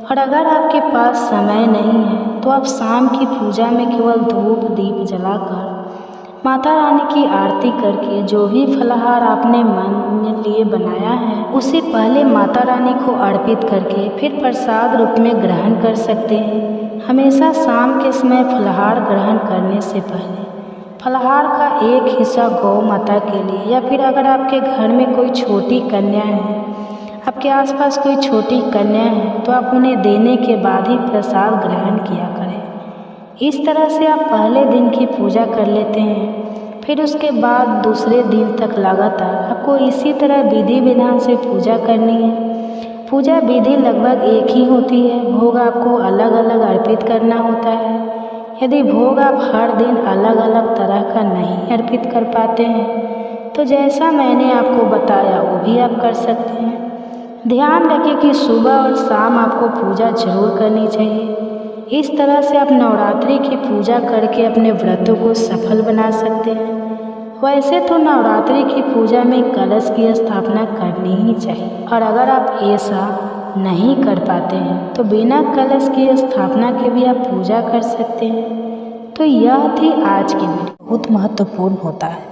और अगर आपके पास समय नहीं है तो आप शाम की पूजा में केवल धूप दीप जलाकर माता रानी की आरती करके जो भी फलाहार आपने मन लिए बनाया है उसे पहले माता रानी को अर्पित करके फिर प्रसाद रूप में ग्रहण कर सकते हैं। हमेशा शाम के समय फलाहार ग्रहण करने से पहले फलाहार का एक हिस्सा गौ माता के लिए या फिर अगर आपके घर में कोई छोटी कन्या है, आपके आसपास कोई छोटी कन्या है, तो आप उन्हें देने के बाद ही प्रसाद ग्रहण किया करें। इस तरह से आप पहले दिन की पूजा कर लेते हैं। फिर उसके बाद दूसरे दिन तक लगातार आपको इसी तरह विधि विधान से पूजा करनी है। पूजा विधि लगभग एक ही होती है, भोग आपको अलग अलग अर्पित करना होता है। यदि भोग आप हर दिन अलग अलग तरह का नहीं अर्पित कर पाते हैं तो जैसा मैंने आपको बताया वो भी आप कर सकते हैं। ध्यान रखें कि सुबह और शाम आपको पूजा जरूर करनी चाहिए। इस तरह से आप नवरात्रि की पूजा करके अपने व्रतों को सफल बना सकते हैं। वैसे तो नवरात्रि की पूजा में कलश की स्थापना करनी ही चाहिए, और अगर आप ऐसा नहीं कर पाते हैं तो बिना कलश की स्थापना के भी आप पूजा कर सकते हैं। तो यह थी आज की वीडियो। बहुत महत्वपूर्ण होता है,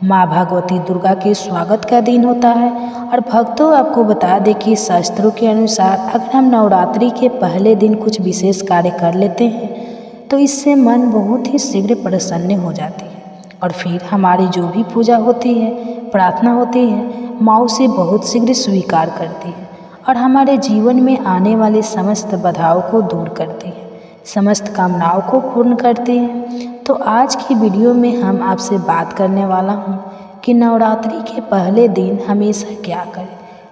माँ भगवती दुर्गा के स्वागत का दिन होता है। और भक्तों, आपको बता दें कि शास्त्रों के अनुसार अगर हम नवरात्रि के पहले दिन कुछ विशेष कार्य कर लेते हैं तो इससे मन बहुत ही शीघ्र प्रसन्न हो जाती है, और फिर हमारी जो भी पूजा होती है, प्रार्थना होती है, माँ उसे बहुत शीघ्र स्वीकार करती है और हमारे जीवन में आने वाली समस्त बाधाओं को दूर करती है, समस्त कामनाओं को पूर्ण करती है। तो आज की वीडियो में हम आपसे बात करने वाला हूँ कि नवरात्रि के पहले दिन हमेशा क्या करें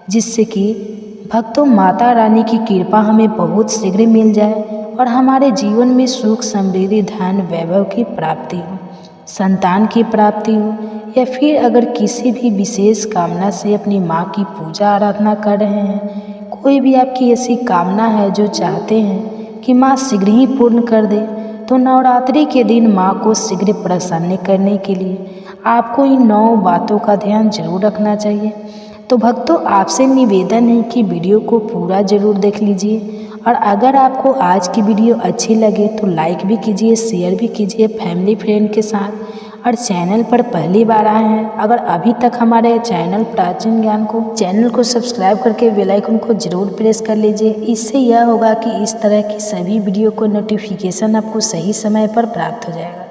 जिससे कि भक्तों माता रानी की कृपा हमें बहुत शीघ्र मिल जाए और हमारे जीवन में सुख, समृद्धि, धन, वैभव की प्राप्ति हो, संतान की प्राप्ति हो, या फिर अगर किसी भी विशेष कामना से अपनी माँ की पूजा आराधना कर रहे हैं, कोई भी आपकी ऐसी कामना है जो चाहते हैं कि माँ शीघ्र ही पूर्ण कर दे, तो नवरात्रि के दिन माँ को शीघ्र प्रसन्न करने के लिए आपको इन 9 बातों का ध्यान जरूर रखना चाहिए। तो भक्तों, आपसे निवेदन है कि वीडियो को पूरा जरूर देख लीजिए, और अगर आपको आज की वीडियो अच्छी लगे तो लाइक भी कीजिए, शेयर भी कीजिए फैमिली फ्रेंड के साथ। और चैनल पर पहली बार आए हैं, अगर अभी तक हमारे चैनल प्राचीन ज्ञान को सब्सक्राइब करके बेल आइकन को जरूर प्रेस कर लीजिए। इससे यह होगा कि इस तरह की सभी वीडियो को नोटिफिकेशन आपको सही समय पर प्राप्त हो जाएगा।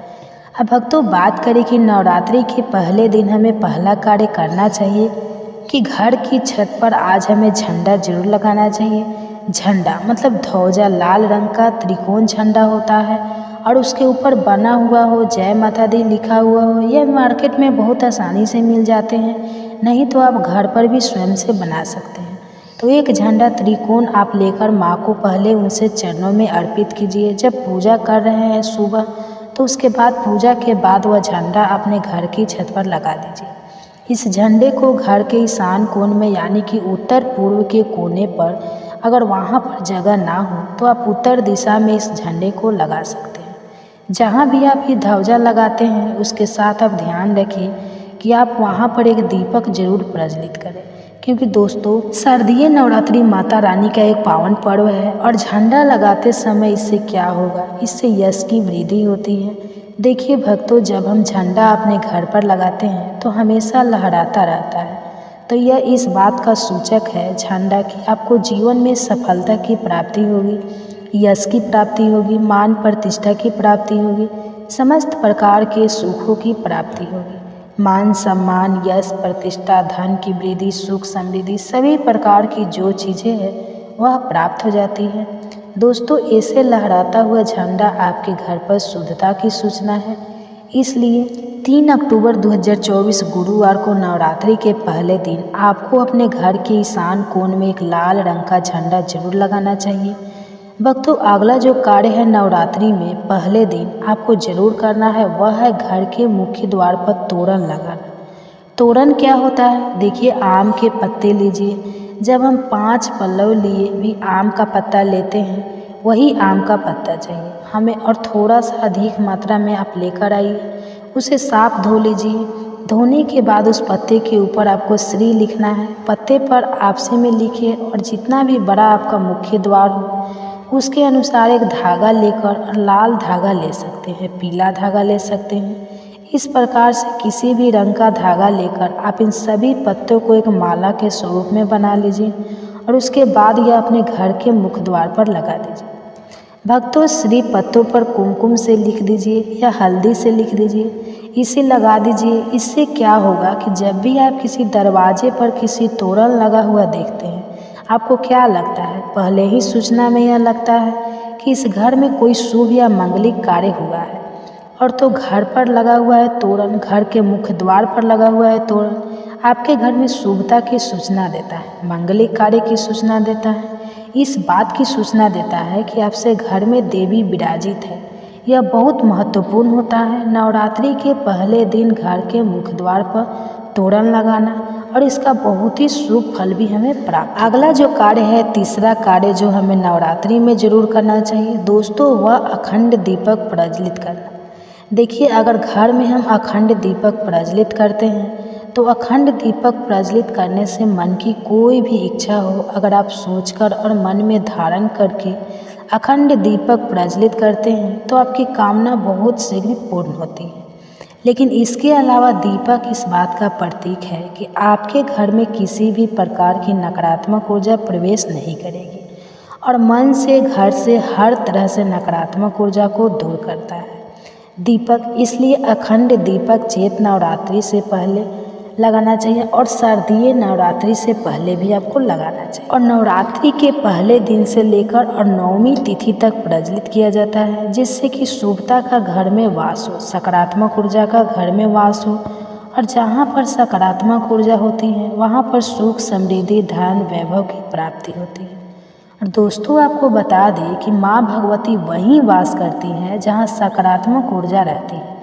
अब भक्तों, बात करें कि नवरात्रि के पहले दिन हमें पहला कार्य करना चाहिए कि घर की छत पर आज हमें झंडा जरूर लगाना चाहिए। झंडा मतलब ध्वजा, लाल रंग का त्रिकोण झंडा होता है और उसके ऊपर बना हुआ हो, जय माता दी लिखा हुआ हो। यह मार्केट में बहुत आसानी से मिल जाते हैं, नहीं तो आप घर पर भी स्वयं से बना सकते हैं। तो एक झंडा त्रिकोण आप लेकर माँ को पहले उनसे चरणों में अर्पित कीजिए। जब पूजा कर रहे हैं सुबह, तो उसके बाद पूजा के बाद वह झंडा अपने घर की छत पर लगा दीजिए। इस झंडे को घर के ईशान कोण में यानी कि उत्तर पूर्व के कोने पर, अगर वहाँ पर जगह ना हो तो आप उत्तर दिशा में इस झंडे को लगा सकते हैं। जहाँ भी आप ये ध्वजा लगाते हैं उसके साथ आप ध्यान रखिए कि आप वहाँ पर एक दीपक जरूर प्रज्वलित करें, क्योंकि दोस्तों शारदीय नवरात्रि माता रानी का एक पावन पर्व है और झंडा लगाते समय इससे क्या होगा, इससे यश की वृद्धि होती है। देखिए भक्तों, जब हम झंडा अपने घर पर लगाते हैं तो हमेशा लहराता रहता है, तो यह इस बात का सूचक है झंडा कि आपको जीवन में सफलता की प्राप्ति होगी, यश की प्राप्ति होगी, मान प्रतिष्ठा की प्राप्ति होगी, समस्त प्रकार के सुखों की प्राप्ति होगी। मान सम्मान, यश, प्रतिष्ठा, धन की वृद्धि, सुख, समृद्धि, सभी प्रकार की जो चीज़ें हैं वह प्राप्त हो जाती है। दोस्तों, ऐसे लहराता हुआ झंडा आपके घर पर शुद्धता की सूचना है। इसलिए 3 अक्टूबर 2024 गुरुवार को नवरात्रि के पहले दिन आपको अपने घर के ईशान कोण में एक लाल रंग का झंडा जरूर लगाना चाहिए। भक्तों, अगला जो कार्य है नवरात्रि में पहले दिन आपको जरूर करना है, वह है घर के मुख्य द्वार पर तोरण लगाना। तोरण क्या होता है? देखिए, आम के पत्ते लीजिए। जब हम 5 पल्लव लिए भी आम का पत्ता लेते हैं, वही आम का पत्ता चाहिए हमें, और थोड़ा सा अधिक मात्रा में आप लेकर आइए। उसे साफ धो लीजिए। धोने के बाद उस पत्ते के ऊपर आपको श्री लिखना है। पत्ते पर आपसे में लिखिए, और जितना भी बड़ा आपका मुख्य द्वार हो उसके अनुसार एक धागा लेकर, और लाल धागा ले सकते हैं, पीला धागा ले सकते हैं। इस प्रकार से किसी भी रंग का धागा लेकर आप इन सभी पत्तों को एक माला के स्वरूप में बना लीजिए और उसके बाद यह अपने घर के मुख्य द्वार पर लगा दीजिए। भक्तों, श्री पत्तों पर कुमकुम से लिख दीजिए या हल्दी से लिख दीजिए, इसे लगा दीजिए। इससे क्या होगा कि जब भी आप किसी दरवाजे पर किसी तोरण लगा हुआ देखते हैं, आपको क्या लगता है? पहले ही सूचना में यह लगता है कि इस घर में कोई शुभ या मंगलिक कार्य हुआ है। और तो घर पर लगा हुआ है तोरण, घर के मुख्य द्वार पर लगा हुआ है तोरण, आपके घर में शुभता की सूचना देता है, मंगलिक कार्य की सूचना देता है। इस बात की सूचना देता है कि आपसे घर में देवी विराजित है। यह बहुत महत्वपूर्ण होता है। नवरात्रि के पहले दिन घर के मुख्य द्वार पर तोरण लगाना और इसका बहुत ही शुभ फल भी हमें प्राप्त। अगला जो कार्य है, तीसरा कार्य जो हमें नवरात्रि में जरूर करना चाहिए दोस्तों, वह अखंड दीपक प्रज्वलित करना। देखिए, अगर घर में हम अखंड दीपक प्रज्वलित करते हैं तो अखंड दीपक प्रज्वलित करने से मन की कोई भी इच्छा हो, अगर आप सोचकर और मन में धारण करके अखंड दीपक प्रज्वलित करते हैं तो आपकी कामना बहुत शीघ्र पूर्ण होती है। लेकिन इसके अलावा दीपक इस बात का प्रतीक है कि आपके घर में किसी भी प्रकार की नकारात्मक ऊर्जा प्रवेश नहीं करेगी और मन से, घर से हर तरह से नकारात्मक ऊर्जा को दूर करता है दीपक। इसलिए अखंड दीपक चैत्र नवरात्रि से पहले लगाना चाहिए और शारदीय नवरात्रि से पहले भी आपको लगाना चाहिए। और नवरात्रि के पहले दिन से लेकर और 9वीं तिथि तक प्रज्वलित किया जाता है, जिससे कि शुभता का घर में वास हो, सकारात्मक ऊर्जा का घर में वास हो। और जहाँ पर सकारात्मक ऊर्जा होती है वहाँ पर सुख, समृद्धि, धन, वैभव की प्राप्ति होती है। और दोस्तों, आपको बता दें कि माँ भगवती वहीं वास करती हैं जहाँ सकारात्मक ऊर्जा रहती है।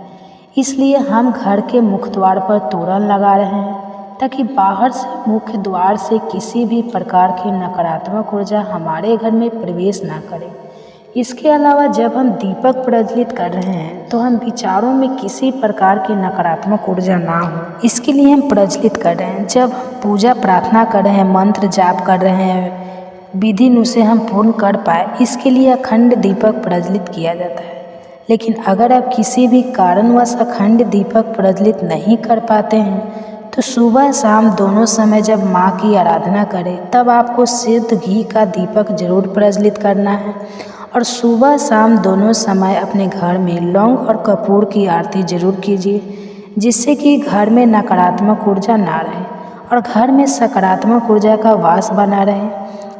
इसलिए हम घर के मुख्य द्वार पर तोरण लगा रहे हैं ताकि बाहर से, मुख्य द्वार से किसी भी प्रकार की नकारात्मक ऊर्जा हमारे घर में प्रवेश ना करे। इसके अलावा जब हम दीपक प्रज्वलित कर रहे हैं तो हम विचारों में किसी प्रकार की नकारात्मक ऊर्जा ना हो, इसके लिए हम प्रज्वलित कर रहे हैं। जब हम पूजा प्रार्थना कर रहे हैं, मंत्र जाप कर रहे हैं, विधि उसे हम पूर्ण कर पाए, इसके लिए अखंड दीपक प्रज्वलित किया जाता है। लेकिन अगर आप किसी भी कारणवश अखंड दीपक प्रज्वलित नहीं कर पाते हैं तो सुबह शाम दोनों समय जब माँ की आराधना करें तब आपको शुद्ध घी का दीपक जरूर प्रज्वलित करना है। और सुबह शाम दोनों समय अपने घर में लौंग और कपूर की आरती जरूर कीजिए, जिससे कि घर में नकारात्मक ऊर्जा ना रहे और घर में सकारात्मक ऊर्जा का वास बना रहे।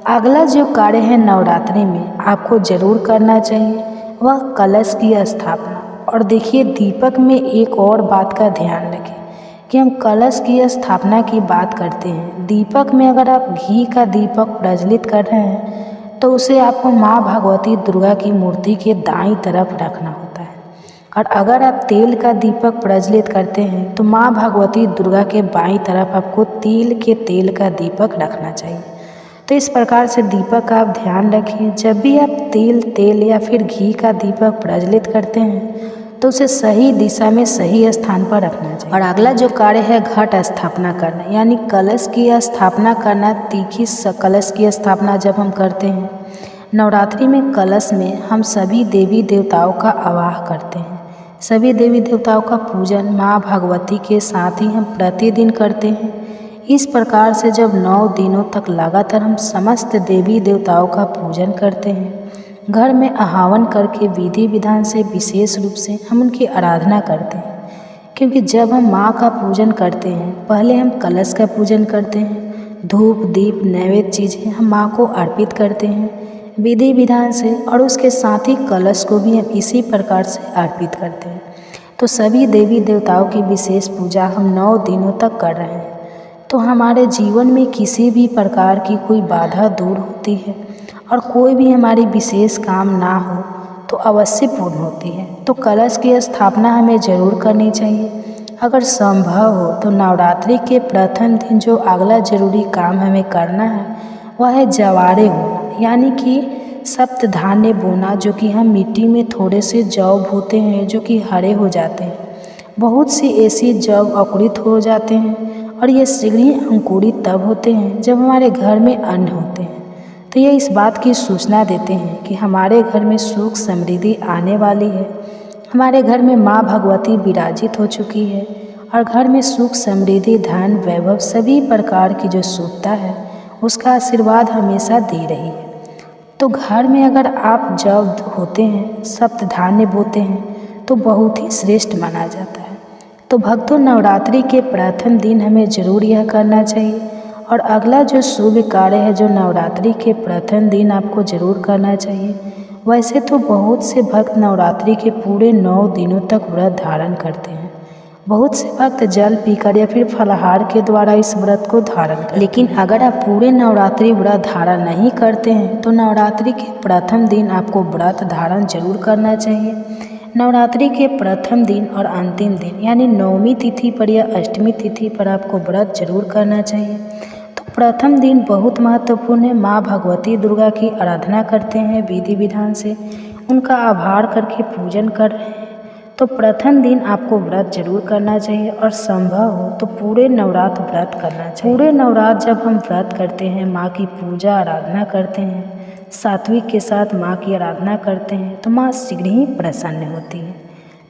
अगला जो कार्य है नवरात्रि में आपको जरूर करना चाहिए, वह कलश की स्थापना। और देखिए, दीपक में एक और बात का ध्यान रखें कि हम कलश की स्थापना की बात करते हैं। दीपक में अगर आप घी का दीपक प्रज्वलित कर रहे हैं तो उसे आपको माँ भगवती दुर्गा की मूर्ति के दाईं तरफ रखना होता है। और अगर आप तेल का दीपक प्रज्वलित करते हैं तो माँ भगवती दुर्गा के बाईं तरफ आपको तिल के तेल का दीपक रखना चाहिए। तो इस प्रकार से दीपक का आप ध्यान रखिए। जब भी आप तेल या फिर घी का दीपक प्रज्वलित करते हैं तो उसे सही दिशा में, सही स्थान पर रखना चाहिए। और अगला जो कार्य है घट स्थापना करना, यानी कलश की स्थापना करना। तीखी कलश की स्थापना जब हम करते हैं नवरात्रि में, कलश में हम सभी देवी देवताओं का आवाह करते हैं। सभी देवी देवताओं का पूजन माँ भगवती के साथ ही हम प्रतिदिन करते हैं। इस प्रकार से जब 9 दिनों तक लगातार हम समस्त देवी देवताओं का पूजन करते हैं, घर में आह्वान करके विधि विधान से विशेष रूप से हम उनकी आराधना करते हैं। क्योंकि जब हम माँ का पूजन करते हैं, पहले हम कलश का पूजन करते हैं, धूप दीप नैवेद्य चीज़ें हम माँ को अर्पित करते हैं विधि विधान से, और उसके साथ ही कलश को भी हम इसी प्रकार से अर्पित करते हैं। तो सभी देवी देवताओं की विशेष पूजा हम 9 दिनों तक कर रहे हैं। तो हमारे जीवन में किसी भी प्रकार की कोई बाधा दूर होती है और कोई भी हमारी विशेष काम ना हो तो अवश्य पूर्ण होती है। तो कलश की स्थापना हमें ज़रूर करनी चाहिए। अगर संभव हो तो नवरात्रि के प्रथम दिन जो अगला जरूरी काम हमें करना है वह है जवारे होना, यानी कि सप्त धान्य बोना, जो कि हम मिट्टी में थोड़े से जौ बोते हैं जो कि हरे हो जाते हैं। बहुत सी ऐसी जौ अंकुरित हो जाते हैं और ये शीघ्र ही अंकुरित तब होते हैं जब हमारे घर में अन्न होते हैं। तो ये इस बात की सूचना देते हैं कि हमारे घर में सुख समृद्धि आने वाली है। हमारे घर में माँ भगवती विराजित हो चुकी है और घर में सुख, समृद्धि, धन, वैभव सभी प्रकार की जो शुभता है उसका आशीर्वाद हमेशा दे रही है। तो घर में अगर आप जब होते हैं, सप्त धान्य बोते हैं तो बहुत ही श्रेष्ठ माना जाता है। तो भक्तों, नवरात्रि के प्रथम दिन हमें जरूर यह करना चाहिए। और अगला जो शुभ कार्य है जो नवरात्रि के प्रथम दिन आपको जरूर करना चाहिए। वैसे तो बहुत से भक्त नवरात्रि के पूरे 9 दिनों तक व्रत धारण करते हैं। बहुत से भक्त जल पीकर या फिर फलाहार के द्वारा इस व्रत को धारण करते हैं। लेकिन अगर आप पूरे नवरात्रि व्रत धारण नहीं करते हैं तो नवरात्रि के प्रथम दिन आपको व्रत धारण जरूर करना चाहिए। नवरात्रि के प्रथम दिन और अंतिम दिन यानी 9वीं तिथि पर या अष्टमी तिथि पर आपको व्रत जरूर करना चाहिए। तो प्रथम दिन बहुत महत्वपूर्ण है। माँ भगवती दुर्गा की आराधना करते हैं विधि विधान से, उनका आभार करके पूजन कर रहे हैं। तो प्रथम दिन आपको व्रत जरूर करना चाहिए और संभव हो तो पूरे नवरात्र व्रत करना चाहिए। पूरे नवरात्र जब हम व्रत करते हैं, माँ की पूजा आराधना करते हैं, सात्विक के साथ माँ की आराधना करते हैं तो माँ शीघ्र ही प्रसन्न होती है।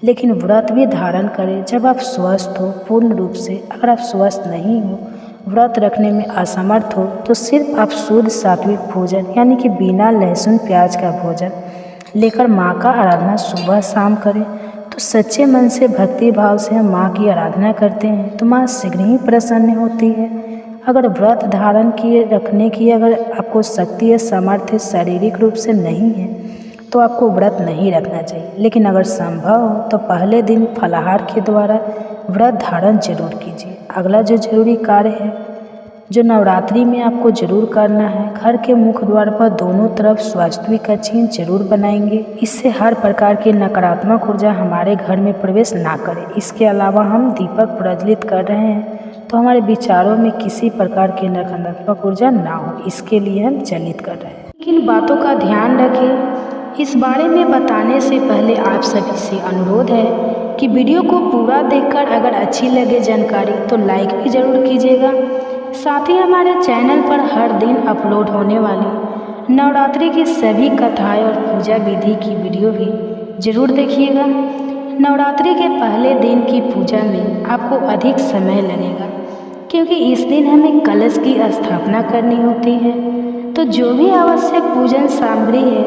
लेकिन व्रत भी धारण करें जब आप स्वस्थ हो पूर्ण रूप से। अगर आप स्वस्थ नहीं हो, व्रत रखने में असमर्थ हो तो सिर्फ आप शुद्ध सात्विक भोजन यानी कि बिना लहसुन प्याज का भोजन लेकर माँ का आराधना सुबह शाम करें। तो सच्चे मन से भक्ति भाव से हम माँ की आराधना करते हैं तो माँ शीघ्र ही प्रसन्न होती है। अगर व्रत धारण किए रखने की अगर आपको शक्ति है, सामर्थ्य शारीरिक रूप से नहीं है तो आपको व्रत नहीं रखना चाहिए। लेकिन अगर संभव हो तो पहले दिन फलाहार के द्वारा व्रत धारण जरूर कीजिए। अगला जो जरूरी कार्य है जो नवरात्रि में आपको जरूर करना है, घर के मुख्य द्वार पर दोनों तरफ स्वास्तिक का चिन्ह जरूर बनाएंगे। इससे हर प्रकार की नकारात्मक ऊर्जा हमारे घर में प्रवेश ना करे। इसके अलावा हम दीपक प्रज्वलित कर रहे हैं तो हमारे विचारों में किसी प्रकार की नकारात्मक ऊर्जा ना हो, इसके लिए हम चलित कर रहे हैं। किन बातों का ध्यान रखें, इस बारे में बताने से पहले आप सभी से अनुरोध है कि वीडियो को पूरा देखकर अगर अच्छी लगे जानकारी तो लाइक भी ज़रूर कीजिएगा। साथ ही हमारे चैनल पर हर दिन अपलोड होने वाली नवरात्रि की सभी कथाएं और पूजा विधि की वीडियो भी जरूर देखिएगा। नवरात्रि के पहले दिन की पूजा में आपको अधिक समय लगेगा क्योंकि इस दिन हमें कलश की स्थापना करनी होती है। तो जो भी आवश्यक पूजन सामग्री है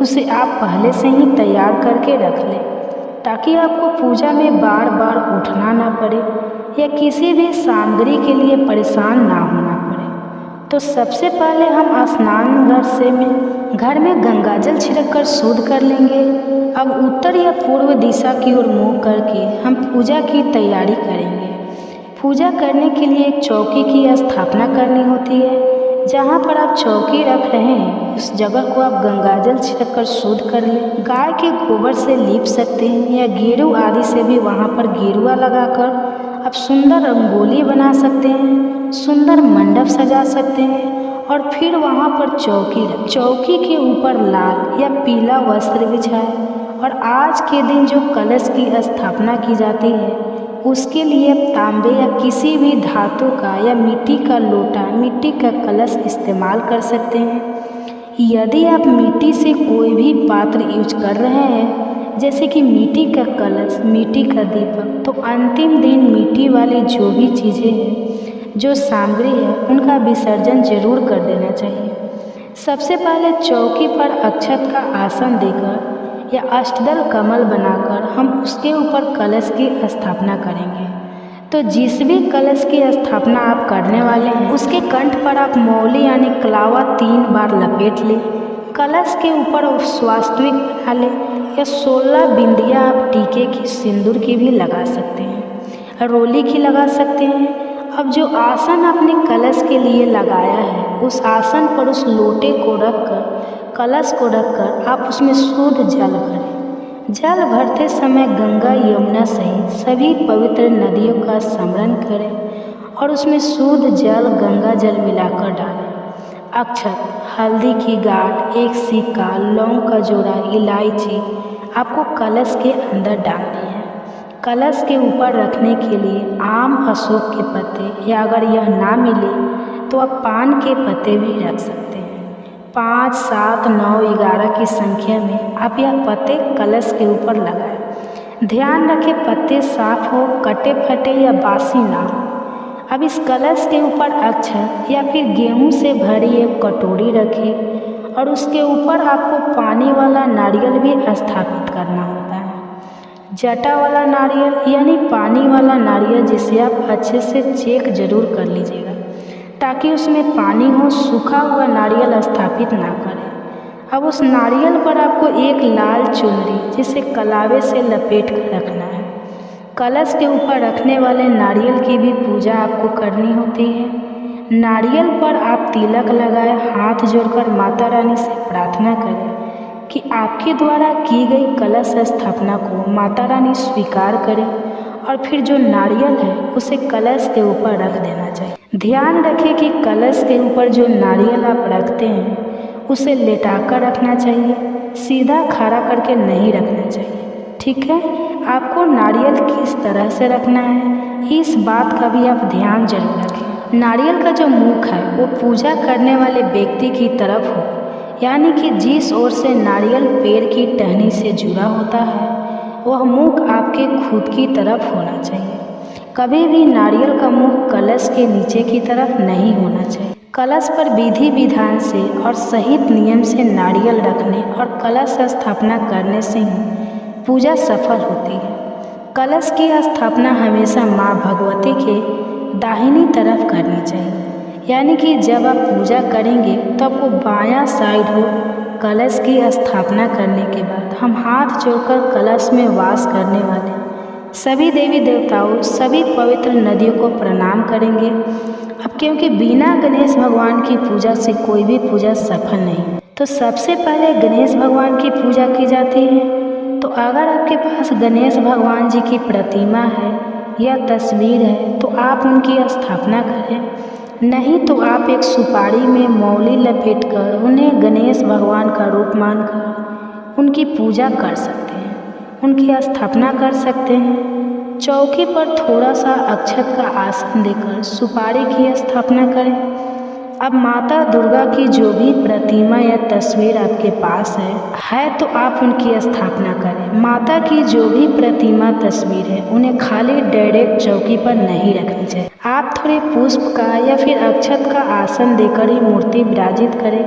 उसे आप पहले से ही तैयार करके रख लें ताकि आपको पूजा में बार बार उठना ना पड़े या किसी भी सामग्री के लिए परेशान ना होना पड़े। तो सबसे पहले हम स्नान घर में गंगा जल छिड़क कर शुद्ध कर लेंगे। अब उत्तर या पूर्व दिशा की ओर मुँह करके हम पूजा की तैयारी करेंगे। पूजा करने के लिए एक चौकी की स्थापना करनी होती है। जहाँ पर आप चौकी रख रहे हैं उस जगह को आप गंगाजल छिड़क कर शुद्ध कर लें। गाय के गोबर से लीप सकते हैं या गेरू आदि से भी वहाँ पर गेरुआ लगाकर आप सुंदर रंगोली बना सकते हैं, सुंदर मंडप सजा सकते हैं और फिर वहाँ पर चौकी के ऊपर लाल या पीला वस्त्र बिछाएं। और आज के दिन जो कलश की स्थापना की जाती है उसके लिए तांबे या किसी भी धातु का या मिट्टी का लोटा, मिट्टी का कलश इस्तेमाल कर सकते हैं। यदि आप मिट्टी से कोई भी पात्र यूज कर रहे हैं जैसे कि मिट्टी का कलश, मिट्टी का दीपक, तो अंतिम दिन मिट्टी वाली जो भी चीज़ें हैं, जो सामग्री है, उनका विसर्जन जरूर कर देना चाहिए। सबसे पहले चौकी पर अक्षत का आसन देकर या अष्टदल कमल बनाकर हम उसके ऊपर कलश की स्थापना करेंगे। तो जिस भी कलश की स्थापना आप करने वाले हैं उसके कंठ पर आप मौली यानी कलावा 3 बार लपेट लें। कलश के ऊपर स्वास्तिक बना लें या 16 बिंदियाँ आप टीके की, सिंदूर की भी लगा सकते हैं, रोली की लगा सकते हैं। अब जो आसन आपने कलश के लिए लगाया है उस आसन पर उस लोटे को रखकर, कलश को रखकर आप उसमें शुद्ध जल भरें। जल भरते समय गंगा, यमुना सहित सभी पवित्र नदियों का स्मरण करें और उसमें शुद्ध जल, गंगा जल मिलाकर डालें। अक्षत, हल्दी की गांठ, एक सिक्का, लौंग का जोड़ा, इलायची आपको कलश के अंदर डालनी है। कलश के ऊपर रखने के लिए आम, अशोक के पत्ते या अगर यह ना मिले तो आप पान के पत्ते भी रख सकते हैं। 5, 7, 9, 11 की संख्या में आप यह पत्ते कलश के ऊपर लगाएं। ध्यान रखें पत्ते साफ हो, कटे फटे या बासी ना हो। अब इस कलश के ऊपर अक्षत या फिर गेहूं से भरी एक कटोरी रखें और उसके ऊपर आपको पानी वाला नारियल भी स्थापित करना होता है। जटा वाला नारियल यानी पानी वाला नारियल, जिसे आप अच्छे से चेक जरूर कर लीजिएगा ताकि उसमें पानी हो, सूखा हुआ नारियल स्थापित ना करें। अब उस नारियल पर आपको एक लाल चुनरी जिसे कलावे से लपेट कर रखना है। कलश के ऊपर रखने वाले नारियल की भी पूजा आपको करनी होती है। नारियल पर आप तिलक लगाए, हाथ जोड़कर माता रानी से प्रार्थना करें कि आपके द्वारा की गई कलश स्थापना को माता रानी स्वीकार करें और फिर जो नारियल है उसे कलश के ऊपर रख देना चाहिए। ध्यान रखें कि कलश के ऊपर जो नारियल आप रखते हैं उसे लेटाकर रखना चाहिए, सीधा खड़ा करके नहीं रखना चाहिए। ठीक है, आपको नारियल किस तरह से रखना है इस बात का भी आप ध्यान जरूर रखें। नारियल का जो मुख है वो पूजा करने वाले व्यक्ति की तरफ हो, यानी कि जिस ओर से नारियल पेड़ की टहनी से जुड़ा होता है वह मुख आपके खुद की तरफ होना चाहिए। कभी भी नारियल का मुख कलश के नीचे की तरफ नहीं होना चाहिए। कलश पर विधि विधान से और सहित नियम से नारियल रखने और कलश स्थापना करने से ही पूजा सफल होती है। कलश की स्थापना हमेशा माँ भगवती के दाहिनी तरफ करनी चाहिए, यानी कि जब आप पूजा करेंगे तो आपको बायां साइड हो। कलश की स्थापना करने के बाद हम हाथ जोड़कर कलश में वास करने वाले सभी देवी देवताओं, सभी पवित्र नदियों को प्रणाम करेंगे। अब क्योंकि बिना गणेश भगवान की पूजा से कोई भी पूजा सफल नहीं, तो सबसे पहले गणेश भगवान की पूजा की जाती है। तो अगर आपके पास गणेश भगवान जी की प्रतिमा है या तस्वीर है तो आप उनकी स्थापना करें, नहीं तो आप एक सुपारी में मौली लपेटकर उन्हें गणेश भगवान का रूप मानकर उनकी पूजा कर सकते हैं, उनकी स्थापना कर सकते हैं। चौकी पर थोड़ा सा अक्षत का आसन देकर सुपारी की स्थापना करें। अब माता दुर्गा की जो भी प्रतिमा या तस्वीर आपके पास है तो आप उनकी स्थापना करें। माता की जो भी प्रतिमा तस्वीर है उन्हें खाली डायरेक्ट चौकी पर नहीं रखनी चाहिए। आप थोड़े पुष्प का या फिर अक्षत का आसन देकर ही मूर्ति विराजित करें।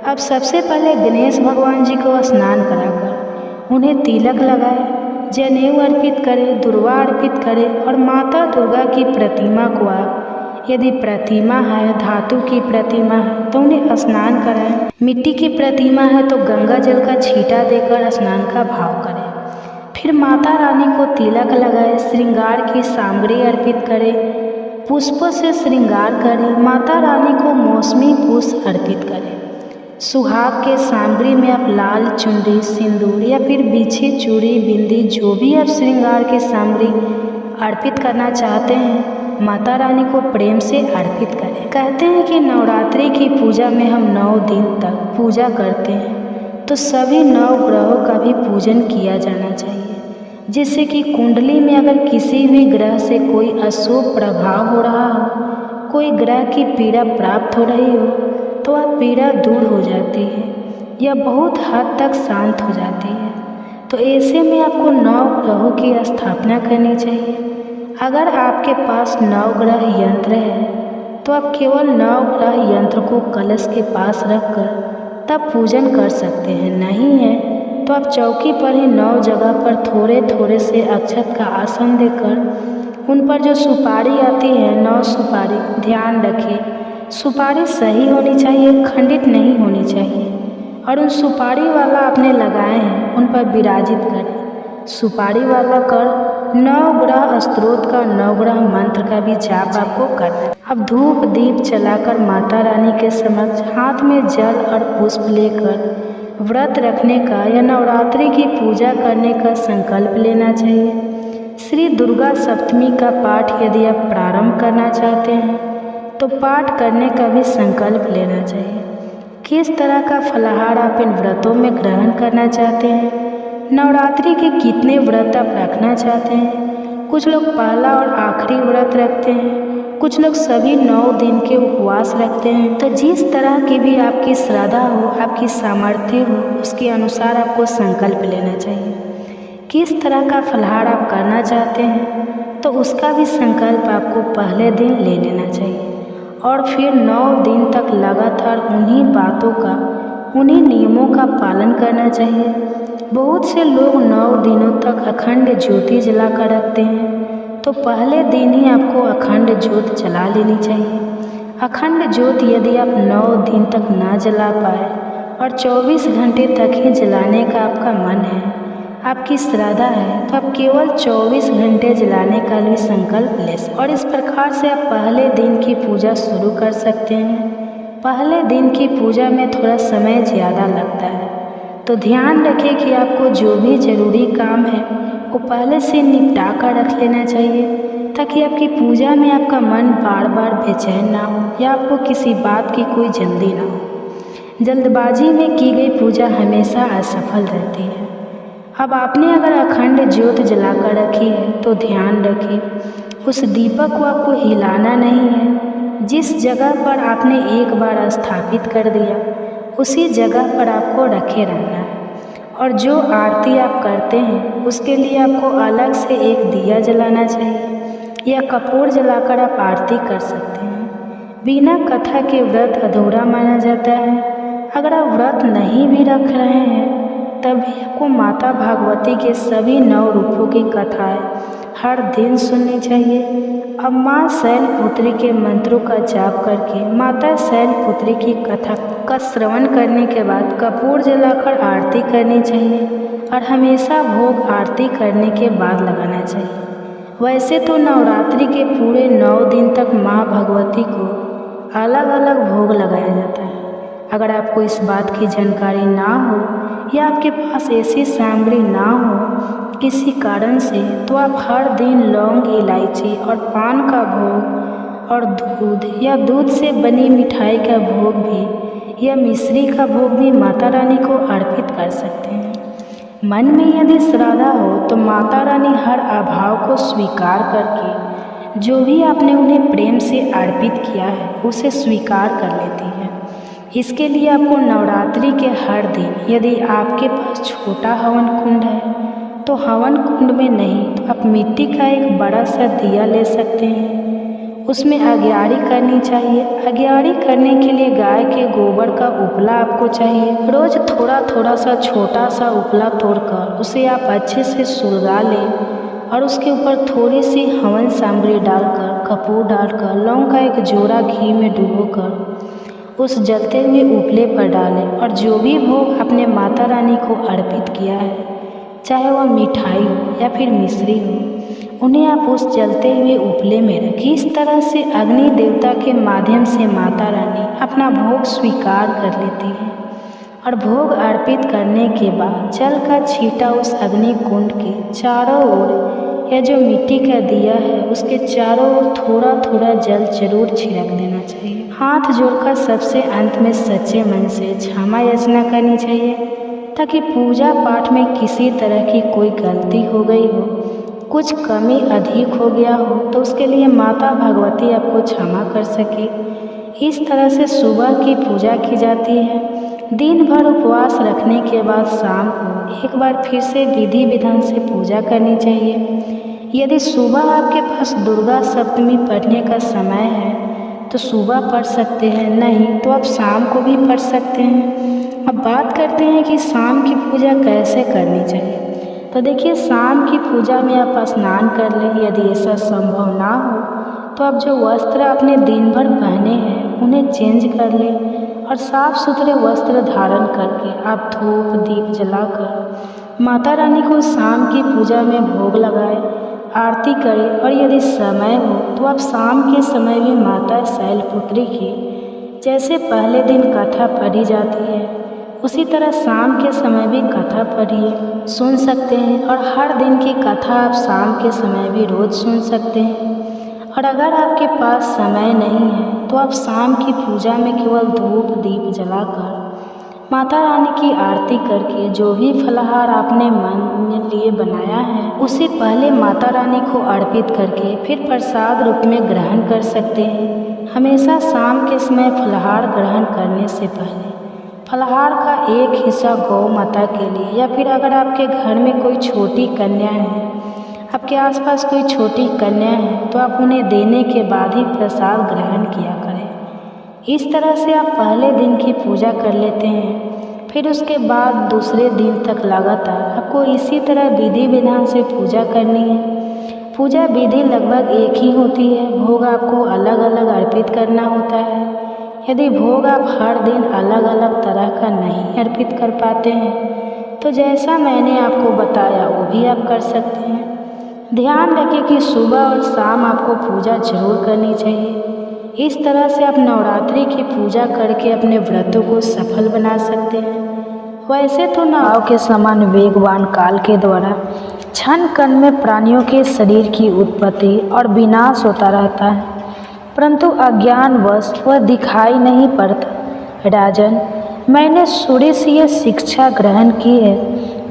अब सबसे पहले गणेश भगवान जी को स्नान कराकर उन्हें तिलक लगाएं, जनेऊ अर्पित करें, दुर्वा अर्पित करें और माता दुर्गा की प्रतिमा को आप, यदि प्रतिमा है, धातु की प्रतिमा है तो उन्हें स्नान कराएं। मिट्टी की प्रतिमा है तो गंगा जल का छींटा देकर स्नान का भाव करें। फिर माता रानी को तिलक लगाएं, श्रृंगार की सामग्री अर्पित करें, पुष्पों से श्रृंगार करें। माता रानी को मौसमी पुष्प अर्पित करें। सुहाग के सामग्री में आप लाल चुनरी, सिंदूर या फिर बिछी चूड़ी, बिंदी, जो भी आप श्रृंगार की सामग्री अर्पित करना चाहते हैं माता रानी को प्रेम से अर्पित करें। कहते हैं कि नवरात्रि की पूजा में हम 9 दिन तक पूजा करते हैं, तो सभी 9 ग्रहों का भी पूजन किया जाना चाहिए, जिससे कि कुंडली में अगर किसी भी ग्रह से कोई अशुभ प्रभाव हो रहा हो, कोई ग्रह की पीड़ा प्राप्त हो रही हो तो वह पीड़ा दूर हो जाती है या बहुत हद तक शांत हो जाती है। तो ऐसे में आपको 9 ग्रहों की स्थापना करनी चाहिए। अगर आपके पास 9 ग्रह यंत्र है तो आप केवल 9 ग्रह यंत्र को कलश के पास रखकर तब पूजन कर सकते हैं। नहीं है तो आप चौकी पर ही 9 जगह पर थोड़े थोड़े से अक्षत का आसन देकर उन पर जो सुपारी आती है 9 सुपारी, ध्यान रखें सुपारी सही होनी चाहिए, खंडित नहीं होनी चाहिए, और उन सुपारी वाला आपने लगाए हैं उन पर विराजित करें। सुपारी वाला कर 9 ग्रह स्तोत्र का 9 ग्रह मंत्र का भी जाप आपको करना है। अब धूप दीप चलाकर माता रानी के समक्ष हाथ में जल और पुष्प लेकर व्रत रखने का या नवरात्रि की पूजा करने का संकल्प लेना चाहिए। श्री दुर्गा सप्तमी का पाठ यदि आप प्रारंभ करना चाहते हैं तो पाठ करने का भी संकल्प लेना चाहिए। किस तरह का फलाहार आप इन व्रतों में ग्रहण करना चाहते हैं, नवरात्रि के कितने व्रत आप रखना चाहते हैं। कुछ लोग पहला और आखिरी व्रत रखते हैं, कुछ लोग सभी 9 दिन के उपवास रखते हैं। तो जिस तरह की भी आपकी श्रद्धा हो, आपकी सामर्थ्य हो, उसके अनुसार आपको संकल्प लेना चाहिए। किस तरह का फलाहार आप करना चाहते हैं, तो उसका भी संकल्प आपको पहले दिन ले लेना चाहिए और फिर 9 दिन तक लगातार उन्हीं बातों का, उन्हीं नियमों का पालन करना चाहिए। बहुत से लोग 9 दिनों तक अखंड ज्योति जलाकर रखते हैं, तो पहले दिन ही आपको अखंड ज्योत जला लेनी चाहिए। अखंड ज्योत यदि आप 9 दिन तक ना जला पाए और 24 घंटे तक ही जलाने का आपका मन है, आपकी श्रद्धा है, तो आप केवल 24 घंटे जलाने का भी संकल्प ले सकते और इस प्रकार से आप पहले दिन की पूजा शुरू कर सकते हैं। पहले दिन की पूजा में थोड़ा समय ज़्यादा लगता है, तो ध्यान रखें कि आपको जो भी ज़रूरी काम है वो पहले से निपटा कर रख लेना चाहिए, ताकि आपकी पूजा में आपका मन बार बार बेचैन ना हो या आपको किसी बात की कोई जल्दी ना हो। जल्दबाजी में की गई पूजा हमेशा असफल रहती है। अब आपने अगर अखंड ज्योत जलाकर रखी है तो ध्यान रखें उस दीपक को आपको हिलाना नहीं है। जिस जगह पर आपने एक बार स्थापित कर दिया उसी जगह पर आपको रखे रहना है। और जो आरती आप करते हैं उसके लिए आपको अलग से एक दिया जलाना चाहिए या कपूर जलाकर आप आरती कर सकते हैं। बिना कथा के व्रत अधूरा माना जाता है। अगर आप व्रत नहीं भी रख रहे हैं तभी आपको माता भागवती के सभी 9 रूपों की कथाएं हर दिन सुननी चाहिए। अब माँ शैलपुत्री के मंत्रों का जाप करके माता शैलपुत्री की कथा का श्रवण करने के बाद कपूर जलाकर आरती करनी चाहिए और हमेशा भोग आरती करने के बाद लगाना चाहिए। वैसे तो नवरात्रि के पूरे 9 दिन तक माँ भगवती को अलग अलग भोग लगाया जाता है। अगर आपको इस बात की जानकारी ना हो या आपके पास ऐसी सामग्री ना हो किसी कारण से, तो आप हर दिन लौंग, इलायची और पान का भोग और दूध या दूध से बनी मिठाई का भोग भी या मिश्री का भोग भी माता रानी को अर्पित कर सकते हैं। मन में यदि श्रद्धा हो तो माता रानी हर अभाव को स्वीकार करके जो भी आपने उन्हें प्रेम से अर्पित किया है उसे स्वीकार कर लेती है। इसके लिए आपको नवरात्रि के हर दिन यदि आपके पास छोटा हवन कुंड है तो हवन कुंड में नहीं तो आप मिट्टी का एक बड़ा सा दिया ले सकते हैं। उसमें अग्यारी करनी चाहिए। अग्यारी करने के लिए गाय के गोबर का उपला आपको चाहिए। रोज़ थोड़ा थोड़ा सा छोटा सा उपला तोड़कर उसे आप अच्छे से सुलगा लें और उसके ऊपर थोड़ी सी हवन सामग्री डालकर, कपूर डालकर, लौंग का एक जोड़ा घी में डुबोकर उस जलते हुए उपले पर डालें और जो भी भोग आपने माता रानी को अर्पित किया है, चाहे वह मिठाई हो या फिर मिश्री हो, उन्हें आप उस जलते हुए उपले में रखें। इस तरह से अग्नि देवता के माध्यम से माता रानी अपना भोग स्वीकार कर लेती है और भोग अर्पित करने के बाद जल का छींटा उस अग्नि कुंड के चारों ओर या जो मिट्टी का दिया है उसके चारों ओर थोड़ा थोड़ा जल जरूर छिड़क देना चाहिए। हाथ जोड़कर सबसे अंत में सच्चे मन से क्षमा याचना करनी चाहिए, ताकि पूजा पाठ में किसी तरह की कोई गलती हो गई हो, कुछ कमी अधिक हो गया हो तो उसके लिए माता भगवती आपको क्षमा कर सके। इस तरह से सुबह की पूजा की जाती है। दिन भर उपवास रखने के बाद शाम को एक बार फिर से विधि विधान से पूजा करनी चाहिए। यदि सुबह आपके पास दुर्गा सप्तमी पढ़ने का समय है तो सुबह पढ़ सकते हैं, नहीं तो आप शाम को भी पढ़ सकते हैं। अब बात करते हैं कि शाम की पूजा कैसे करनी चाहिए। तो देखिए, शाम की पूजा में आप स्नान कर लें। यदि ऐसा संभव ना हो तो आप जो वस्त्र आपने दिन भर पहने हैं उन्हें चेंज कर लें और साफ सुथरे वस्त्र धारण करके आप धूप दीप जलाकर माता रानी को शाम की पूजा में भोग लगाएं, आरती करें और यदि समय हो तो आप शाम के समय भी माता शैलपुत्री की जैसे पहले दिन कथा पढ़ी जाती है उसी तरह शाम के समय भी कथा पढ़िए, सुन सकते हैं। और हर दिन की कथा आप शाम के समय भी रोज़ सुन सकते हैं। और अगर आपके पास समय नहीं है तो आप शाम की पूजा में केवल धूप दीप जलाकर माता रानी की आरती करके जो भी फलाहार आपने मन में लिए बनाया है उसे पहले माता रानी को अर्पित करके फिर प्रसाद रूप में ग्रहण कर सकते हैं। हमेशा शाम के समय फलाहार ग्रहण करने से पहले फलाहार का एक हिस्सा गौ माता के लिए, या फिर अगर आपके घर में कोई छोटी कन्या है, आपके आसपास कोई छोटी कन्या है, तो आप उन्हें देने के बाद ही प्रसाद ग्रहण किया करें। इस तरह से आप पहले दिन की पूजा कर लेते हैं, फिर उसके बाद दूसरे दिन तक लगातार आपको इसी तरह विधि विधान से पूजा करनी है। पूजा विधि लगभग एक ही होती है, भोग आपको अलग अलग अर्पित करना होता है। यदि भोग आप हर दिन अलग अलग तरह का नहीं अर्पित कर पाते हैं, तो जैसा मैंने आपको बताया वो भी आप कर सकते हैं। ध्यान रखें कि सुबह और शाम आपको पूजा जरूर करनी चाहिए। इस तरह से आप नवरात्रि की पूजा करके अपने व्रतों को सफल बना सकते हैं। वैसे तो नाव के समान वेगवान काल के द्वारा क्षण कण में प्राणियों के शरीर की उत्पत्ति और विनाश होता रहता है, परंतु अज्ञानवश वह दिखाई नहीं पड़ता। राजन, मैंने सूर्य से यह शिक्षा ग्रहण की है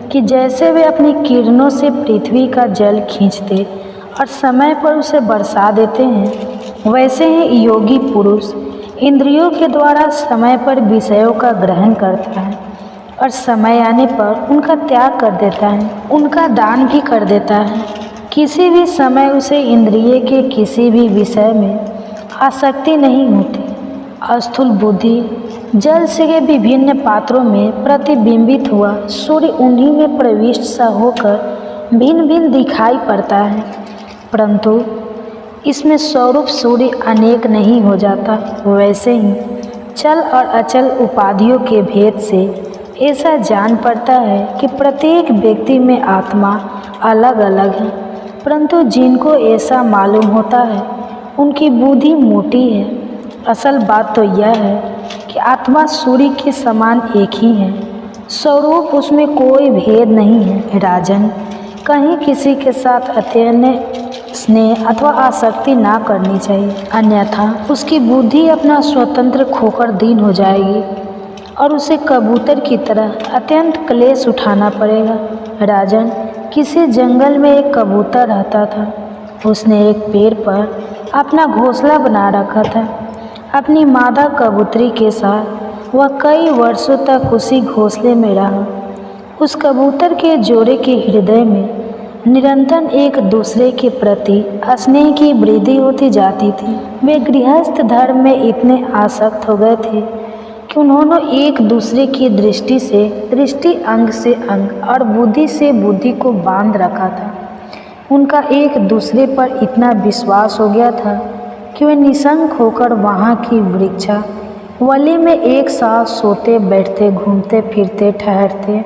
कि जैसे वे अपनी किरणों से पृथ्वी का जल खींचते और समय पर उसे बरसा देते हैं, वैसे ही योगी पुरुष इंद्रियों के द्वारा समय पर विषयों का ग्रहण करता है और समय आने पर उनका त्याग कर देता है, उनका दान भी कर देता है। किसी भी समय उसे इंद्रिय के किसी भी विषय में आसक्ति नहीं होती। स्थूल बुद्धि जल से विभिन्न पात्रों में प्रतिबिंबित हुआ सूर्य उन्हीं में प्रविष्ट सा होकर भिन्न भिन्न दिखाई पड़ता है, परंतु इसमें स्वरूप सूर्य अनेक नहीं हो जाता। वैसे ही चल और अचल उपाधियों के भेद से ऐसा जान पड़ता है कि प्रत्येक व्यक्ति में आत्मा अलग अलग है, परंतु जिनको ऐसा मालूम होता है उनकी बुद्धि मोटी है। असल बात तो यह है कि आत्मा सूर्य के समान एक ही है, स्वरूप उसमें कोई भेद नहीं है। राजन, कहीं किसी के साथ अत्यंत स्नेह अथवा आसक्ति ना करनी चाहिए, अन्यथा उसकी बुद्धि अपना स्वतंत्र खोकर दीन हो जाएगी और उसे कबूतर की तरह अत्यंत क्लेश उठाना पड़ेगा। राजन, किसी जंगल में एक कबूतर रहता था। उसने एक पेड़ पर अपना घोंसला बना रखा था। अपनी मादा कबूतरी के साथ वह कई वर्षों तक उसी घोंसले में रहा। उस कबूतर के जोड़े के हृदय में निरंतर एक दूसरे के प्रति स्नेह की वृद्धि होती जाती थी। वे गृहस्थ धर्म में इतने आसक्त हो गए थे कि उन्होंने एक दूसरे की दृष्टि से दृष्टि, अंग से अंग और बुद्धि से बुद्धि को बांध रखा था। उनका एक दूसरे पर इतना विश्वास हो गया था कि वे निशंक होकर वहाँ की वृक्षा वली में एक साथ सोते बैठते, घूमते फिरते, ठहरते,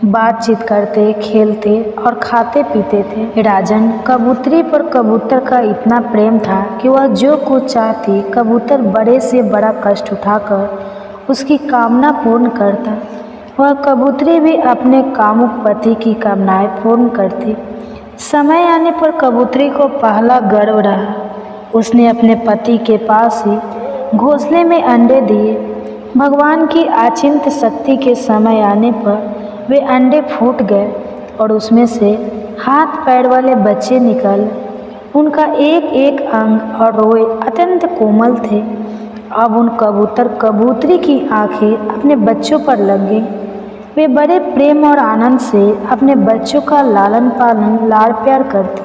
बातचीत करते, खेलते और खाते पीते थे। राजन, कबूतरी पर कबूतर का इतना प्रेम था कि वह जो कुछ चाहती कबूतर बड़े से बड़ा कष्ट उठाकर उसकी कामना पूर्ण करता। वह कबूतरी भी अपने कामुक पति की कामनाएं पूर्ण करती। समय आने पर कबूतरी को पहला गर्व रहा। उसने अपने पति के पास ही घोंसले में अंडे दिए। भगवान की अचिंत्य शक्ति के समय आने पर वे अंडे फूट गए और उसमें से हाथ पैर वाले बच्चे निकल। उनका एक एक अंग और रोए अत्यंत कोमल थे। अब उन कबूतरी की आंखें अपने बच्चों पर लग गई। वे बड़े प्रेम और आनंद से अपने बच्चों का लालन पालन, लाड़ प्यार करती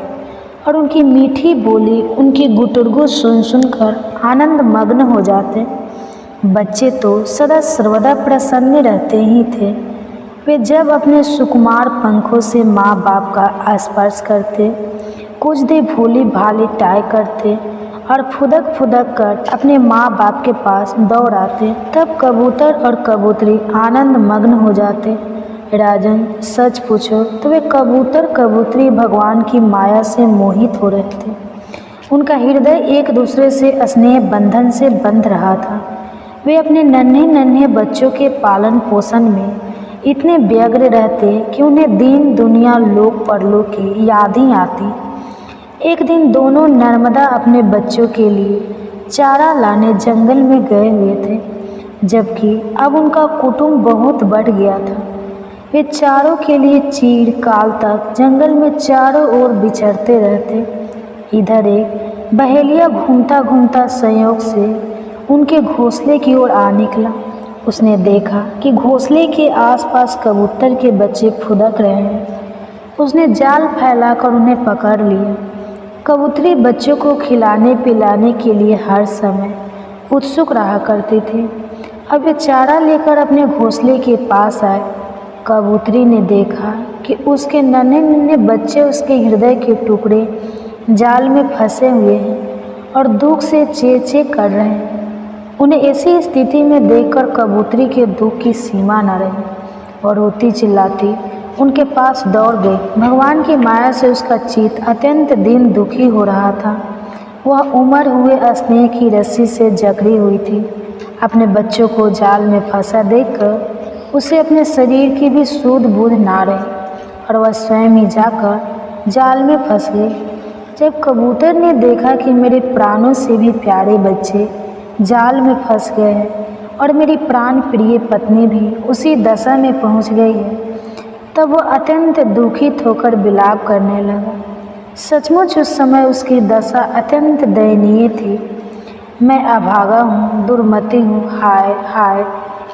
और उनकी मीठी बोली, उनकी गुटुरगु सुन सुनकर आनंद मग्न हो जाते। बच्चे तो सदा सर्वदा प्रसन्न रहते ही थे। वे जब अपने सुकुमार पंखों से माँ बाप का स्पर्श करते, कुछ देर भोली भाली टाई करते और फुदक फुदक कर अपने माँ बाप के पास दौड़ आते, तब कबूतर और कबूतरी आनंद मग्न हो जाते। राजन, सच पूछो तो वे कबूतर कबूतरी भगवान की माया से मोहित हो रहे थे। उनका हृदय एक दूसरे से स्नेह बंधन से बंध रहा था। वे अपने नन्हे नन्हे बच्चों के पालन पोषण में इतने व्यग्र रहते कि उन्हें दीन दुनिया लोक परलोक की याद ही आती। एक दिन दोनों नर्मदा अपने बच्चों के लिए चारा लाने जंगल में गए हुए थे, जबकि अब उनका कुटुंब बहुत बढ़ गया था। वे चारों के लिए चीर काल तक जंगल में चारों ओर बिछड़ते रहते। इधर एक बहेलिया घूमता घूमता संयोग से उनके घोंसले की ओर आ निकला। उसने देखा कि घोंसले के आसपास कबूतर के बच्चे फुदक रहे हैं। उसने जाल फैलाकर उन्हें पकड़ लिया। कबूतरी बच्चों को खिलाने पिलाने के लिए हर समय उत्सुक रहा करती थी। अब वे चारा लेकर अपने घोंसले के पास आए। कबूतरी ने देखा कि उसके नन्हे नन्हे बच्चे उसके हृदय के टुकड़े जाल में फंसे हुए हैं और दुख से चे चे कर रहे हैं। उन्हें ऐसी स्थिति में देखकर कबूतरी के दुख की सीमा न रही और रोती चिल्लाती उनके पास दौड़ गई। भगवान की माया से उसका चित्त अत्यंत दिन दुखी हो रहा था। वह उमड़ हुए स्नेह की रस्सी से जकड़ी हुई थी। अपने बच्चों को जाल में फंसा देखकर उसे अपने शरीर की भी सूध बूझ ना रही और वह स्वयं ही जाकर जाल में फंस गई। जब कबूतर ने देखा कि मेरे प्राणों से भी प्यारे बच्चे जाल में फंस गए हैं और मेरी प्राण प्रिय पत्नी भी उसी दशा में पहुंच गई है, तब वह अत्यंत दुखित होकर विलाप करने लगा। सचमुच उस समय उसकी दशा अत्यंत दयनीय थी। मैं अभागा हूँ, दुर्मति हूँ, हाय हाय,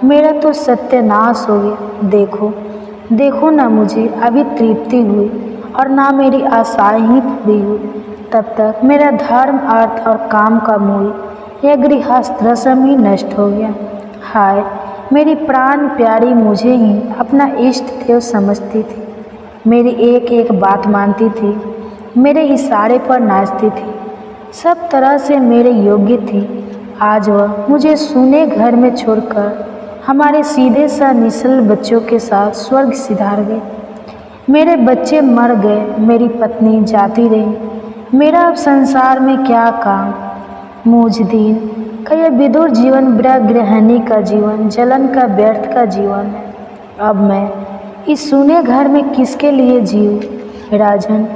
मेरा तो सत्यानाश हो गया। देखो देखो ना, मुझे अभी तृप्ति हुई और ना मेरी आशाएं ही पूरी हुई। तब तक मेरा धर्म अर्थ और काम का मूल यह गृहस्थाश्रम ही नष्ट हो गया। हाय, मेरी प्राण प्यारी मुझे ही अपना इष्ट देव समझती थी। मेरी एक एक बात मानती थी, मेरे इशारे पर नाचती थी, सब तरह से मेरे योग्य थी। आज वह मुझे सूने घर में छोड़कर हमारे सीधे सा निश्चल बच्चों के साथ स्वर्ग सिधार गए। मेरे बच्चे मर गए, मेरी पत्नी जाती रही। मेरा अब संसार में क्या काम? मुझ दीन का यह विदुर जीवन मेरा गृहिणी का जीवन, जलन का व्यर्थ का जीवन है। अब मैं इस सूने घर में किसके लिए जीऊँ? राजन,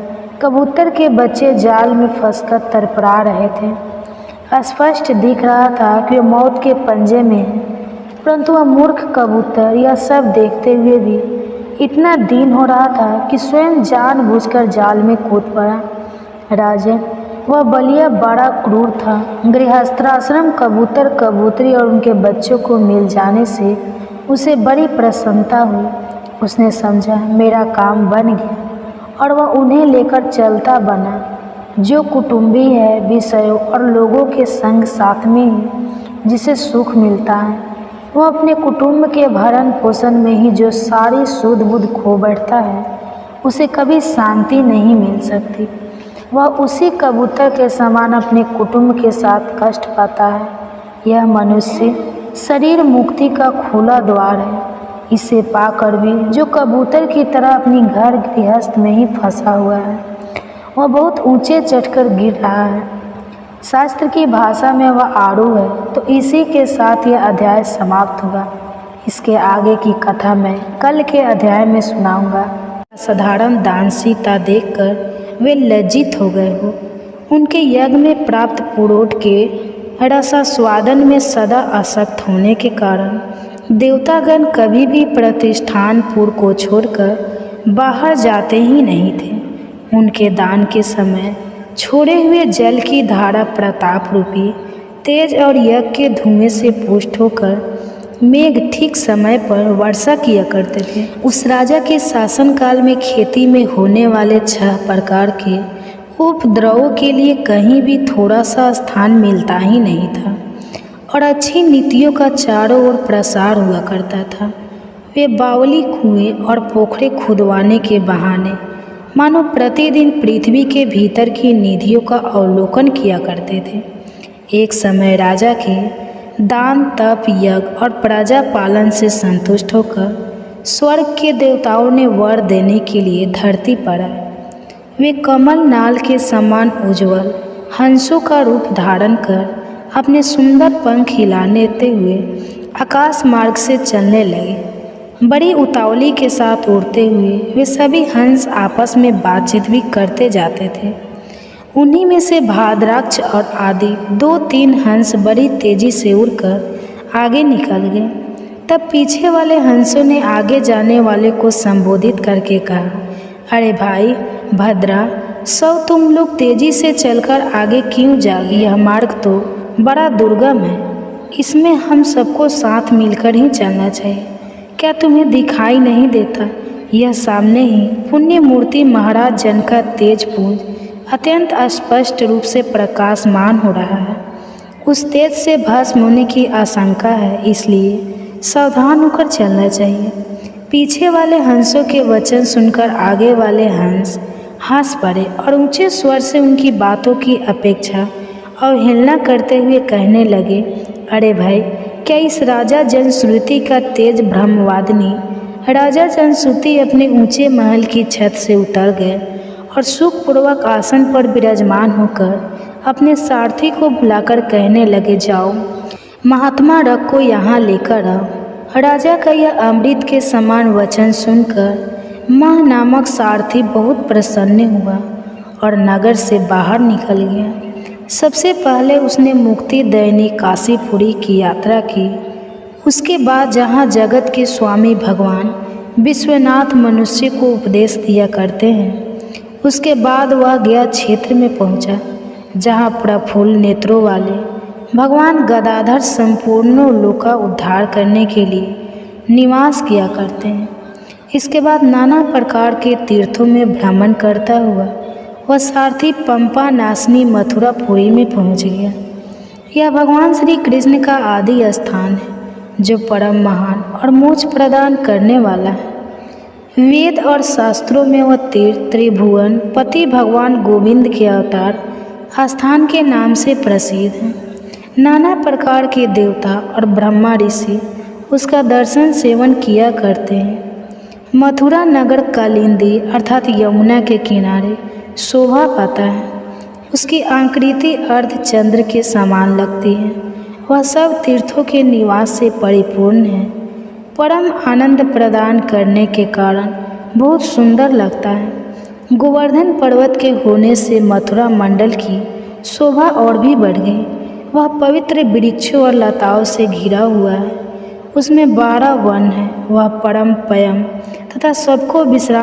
कबूतर के बच्चे जाल में फंसकर तड़पड़ा रहे थे। स्पष्ट दिख रहा था कि वे मौत के पंजे में हैं, परंतु वह मूर्ख कबूतर यह सब देखते हुए भी इतना दीन हो रहा था कि स्वयं जानबूझकर जाल में कूद पड़ा। राजन, वह बलिया बड़ा क्रूर था। गृहस्थाश्रम कबूतर कबूतरी और उनके बच्चों को मिल जाने से उसे बड़ी प्रसन्नता हुई। उसने समझा मेरा काम बन गया और वह उन्हें लेकर चलता बना। जो कुटुंबी है, विषयों और लोगों के संग साथ में ही जिसे सुख मिलता है, वह अपने कुटुंब के भरण पोषण में ही जो सारी सूध बूध खो बैठता है, उसे कभी शांति नहीं मिल सकती। वह उसी कबूतर के समान अपने कुटुंब के साथ कष्ट पाता है। यह मनुष्य शरीर मुक्ति का खुला द्वार है। इसे पाकर भी जो कबूतर की तरह अपनी घर गृहस्थ में ही फंसा हुआ है, वह बहुत ऊंचे चढ़कर गिर रहा है। शास्त्र की भाषा में वह आड़ू है। तो इसी के साथ यह अध्याय समाप्त होगा। इसके आगे की कथा मैं कल के अध्याय में सुनाऊंगा। साधारण दान सीता देखकर वे लज्जित हो गए हो। उनके यज्ञ में प्राप्त पुरोट के रसास्वादन में सदा आसक्त होने के कारण देवतागण कभी भी प्रतिष्ठानपुर को छोड़कर बाहर जाते ही नहीं थे। उनके दान के समय छोड़े हुए जल की धारा प्रताप रूपी तेज और यज्ञ के धुएं से पुष्ट होकर मेघ ठीक समय पर वर्षा किया करते थे। उस राजा के शासनकाल में खेती में होने वाले 6 प्रकार के उपद्रवों के लिए कहीं भी थोड़ा सा स्थान मिलता ही नहीं था और अच्छी नीतियों का चारों ओर प्रसार हुआ करता था। वे बावली कुएं और पोखरे खुदवाने के बहाने मानो प्रतिदिन पृथ्वी के भीतर की निधियों का अवलोकन किया करते थे। एक समय राजा के दान तप यज्ञ और प्रजा पालन से संतुष्ट होकर स्वर्ग के देवताओं ने वर देने के लिए धरती पर आए। वे कमल नाल के समान उज्ज्वल हंसों का रूप धारण कर अपने सुंदर पंख हिलाते हुए आकाश मार्ग से चलने लगे। बड़ी उतावली के साथ उड़ते हुए वे सभी हंस आपस में बातचीत भी करते जाते थे। उन्हीं में से भाद्राक्ष और आदि 2-3 हंस बड़ी तेजी से उड़कर आगे निकल गए। तब पीछे वाले हंसों ने आगे जाने वाले को संबोधित करके कहा, अरे भाई भद्रा, सब तुम लोग तेजी से चलकर आगे क्यों जाओगे? यह मार्ग तो बड़ा दुर्गम है। इसमें हम सबको साथ मिलकर ही चलना चाहिए। क्या तुम्हें दिखाई नहीं देता, यह सामने ही पुण्य मूर्ति महाराज जन का तेज पुंज अत्यंत स्पष्ट रूप से प्रकाशमान हो रहा है। उस तेज से भस्म होने की आशंका है, इसलिए सावधान होकर चलना चाहिए। पीछे वाले हंसों के वचन सुनकर आगे वाले हंस हंस पड़े और ऊंचे स्वर से उनकी बातों की अपेक्षा अवहेलना करते हुए कहने लगे, अरे भाई, क्या इस राजा जनश्रुति का तेज ब्रह्मवादिनी राजा जनश्रुति अपने ऊंचे महल की छत से उतर गए और सुखपूर्वक आसन पर विराजमान होकर अपने सारथी को बुलाकर कहने लगे, जाओ महात्मा रथ को यहाँ लेकर आओ। राजा का यह अमृत के समान वचन सुनकर मह नामक सारथी बहुत प्रसन्न हुआ और नगर से बाहर निकल गया। सबसे पहले उसने मुक्ति दैनी काशीपुरी की यात्रा की। उसके बाद जहाँ जगत के स्वामी भगवान विश्वनाथ मनुष्य को उपदेश दिया करते हैं, उसके बाद वह गया क्षेत्र में पहुँचा जहाँ प्रफुल्ल नेत्रों वाले भगवान गदाधर संपूर्ण लोक का उद्धार करने के लिए निवास किया करते हैं। इसके बाद नाना प्रकार के तीर्थों में भ्रमण करता हुआ वह सारथी पंपा नासनी मथुरापुरी में पहुंच गया। यह भगवान श्री कृष्ण का आदि स्थान है, जो परम महान और मोक्ष प्रदान करने वाला है। वेद और शास्त्रों में वह तीर्थ त्रिभुवन पति भगवान गोविंद के अवतार स्थान के नाम से प्रसिद्ध है। नाना प्रकार के देवता और ब्रह्मा ऋषि उसका दर्शन सेवन किया करते हैं। मथुरा नगर कालिंदी अर्थात यमुना के किनारे शोभा पाता है। उसकी आकृति अर्धचंद्र के समान लगती है। वह सब तीर्थों के निवास से परिपूर्ण है। परम आनंद प्रदान करने के कारण बहुत सुंदर लगता है। गोवर्धन पर्वत के होने से मथुरा मंडल की शोभा और भी बढ़ गई। वह पवित्र वृक्षों और लताओं से घिरा हुआ है। उसमें 12 वन है। वह परम पयम तथा सबको विश्राम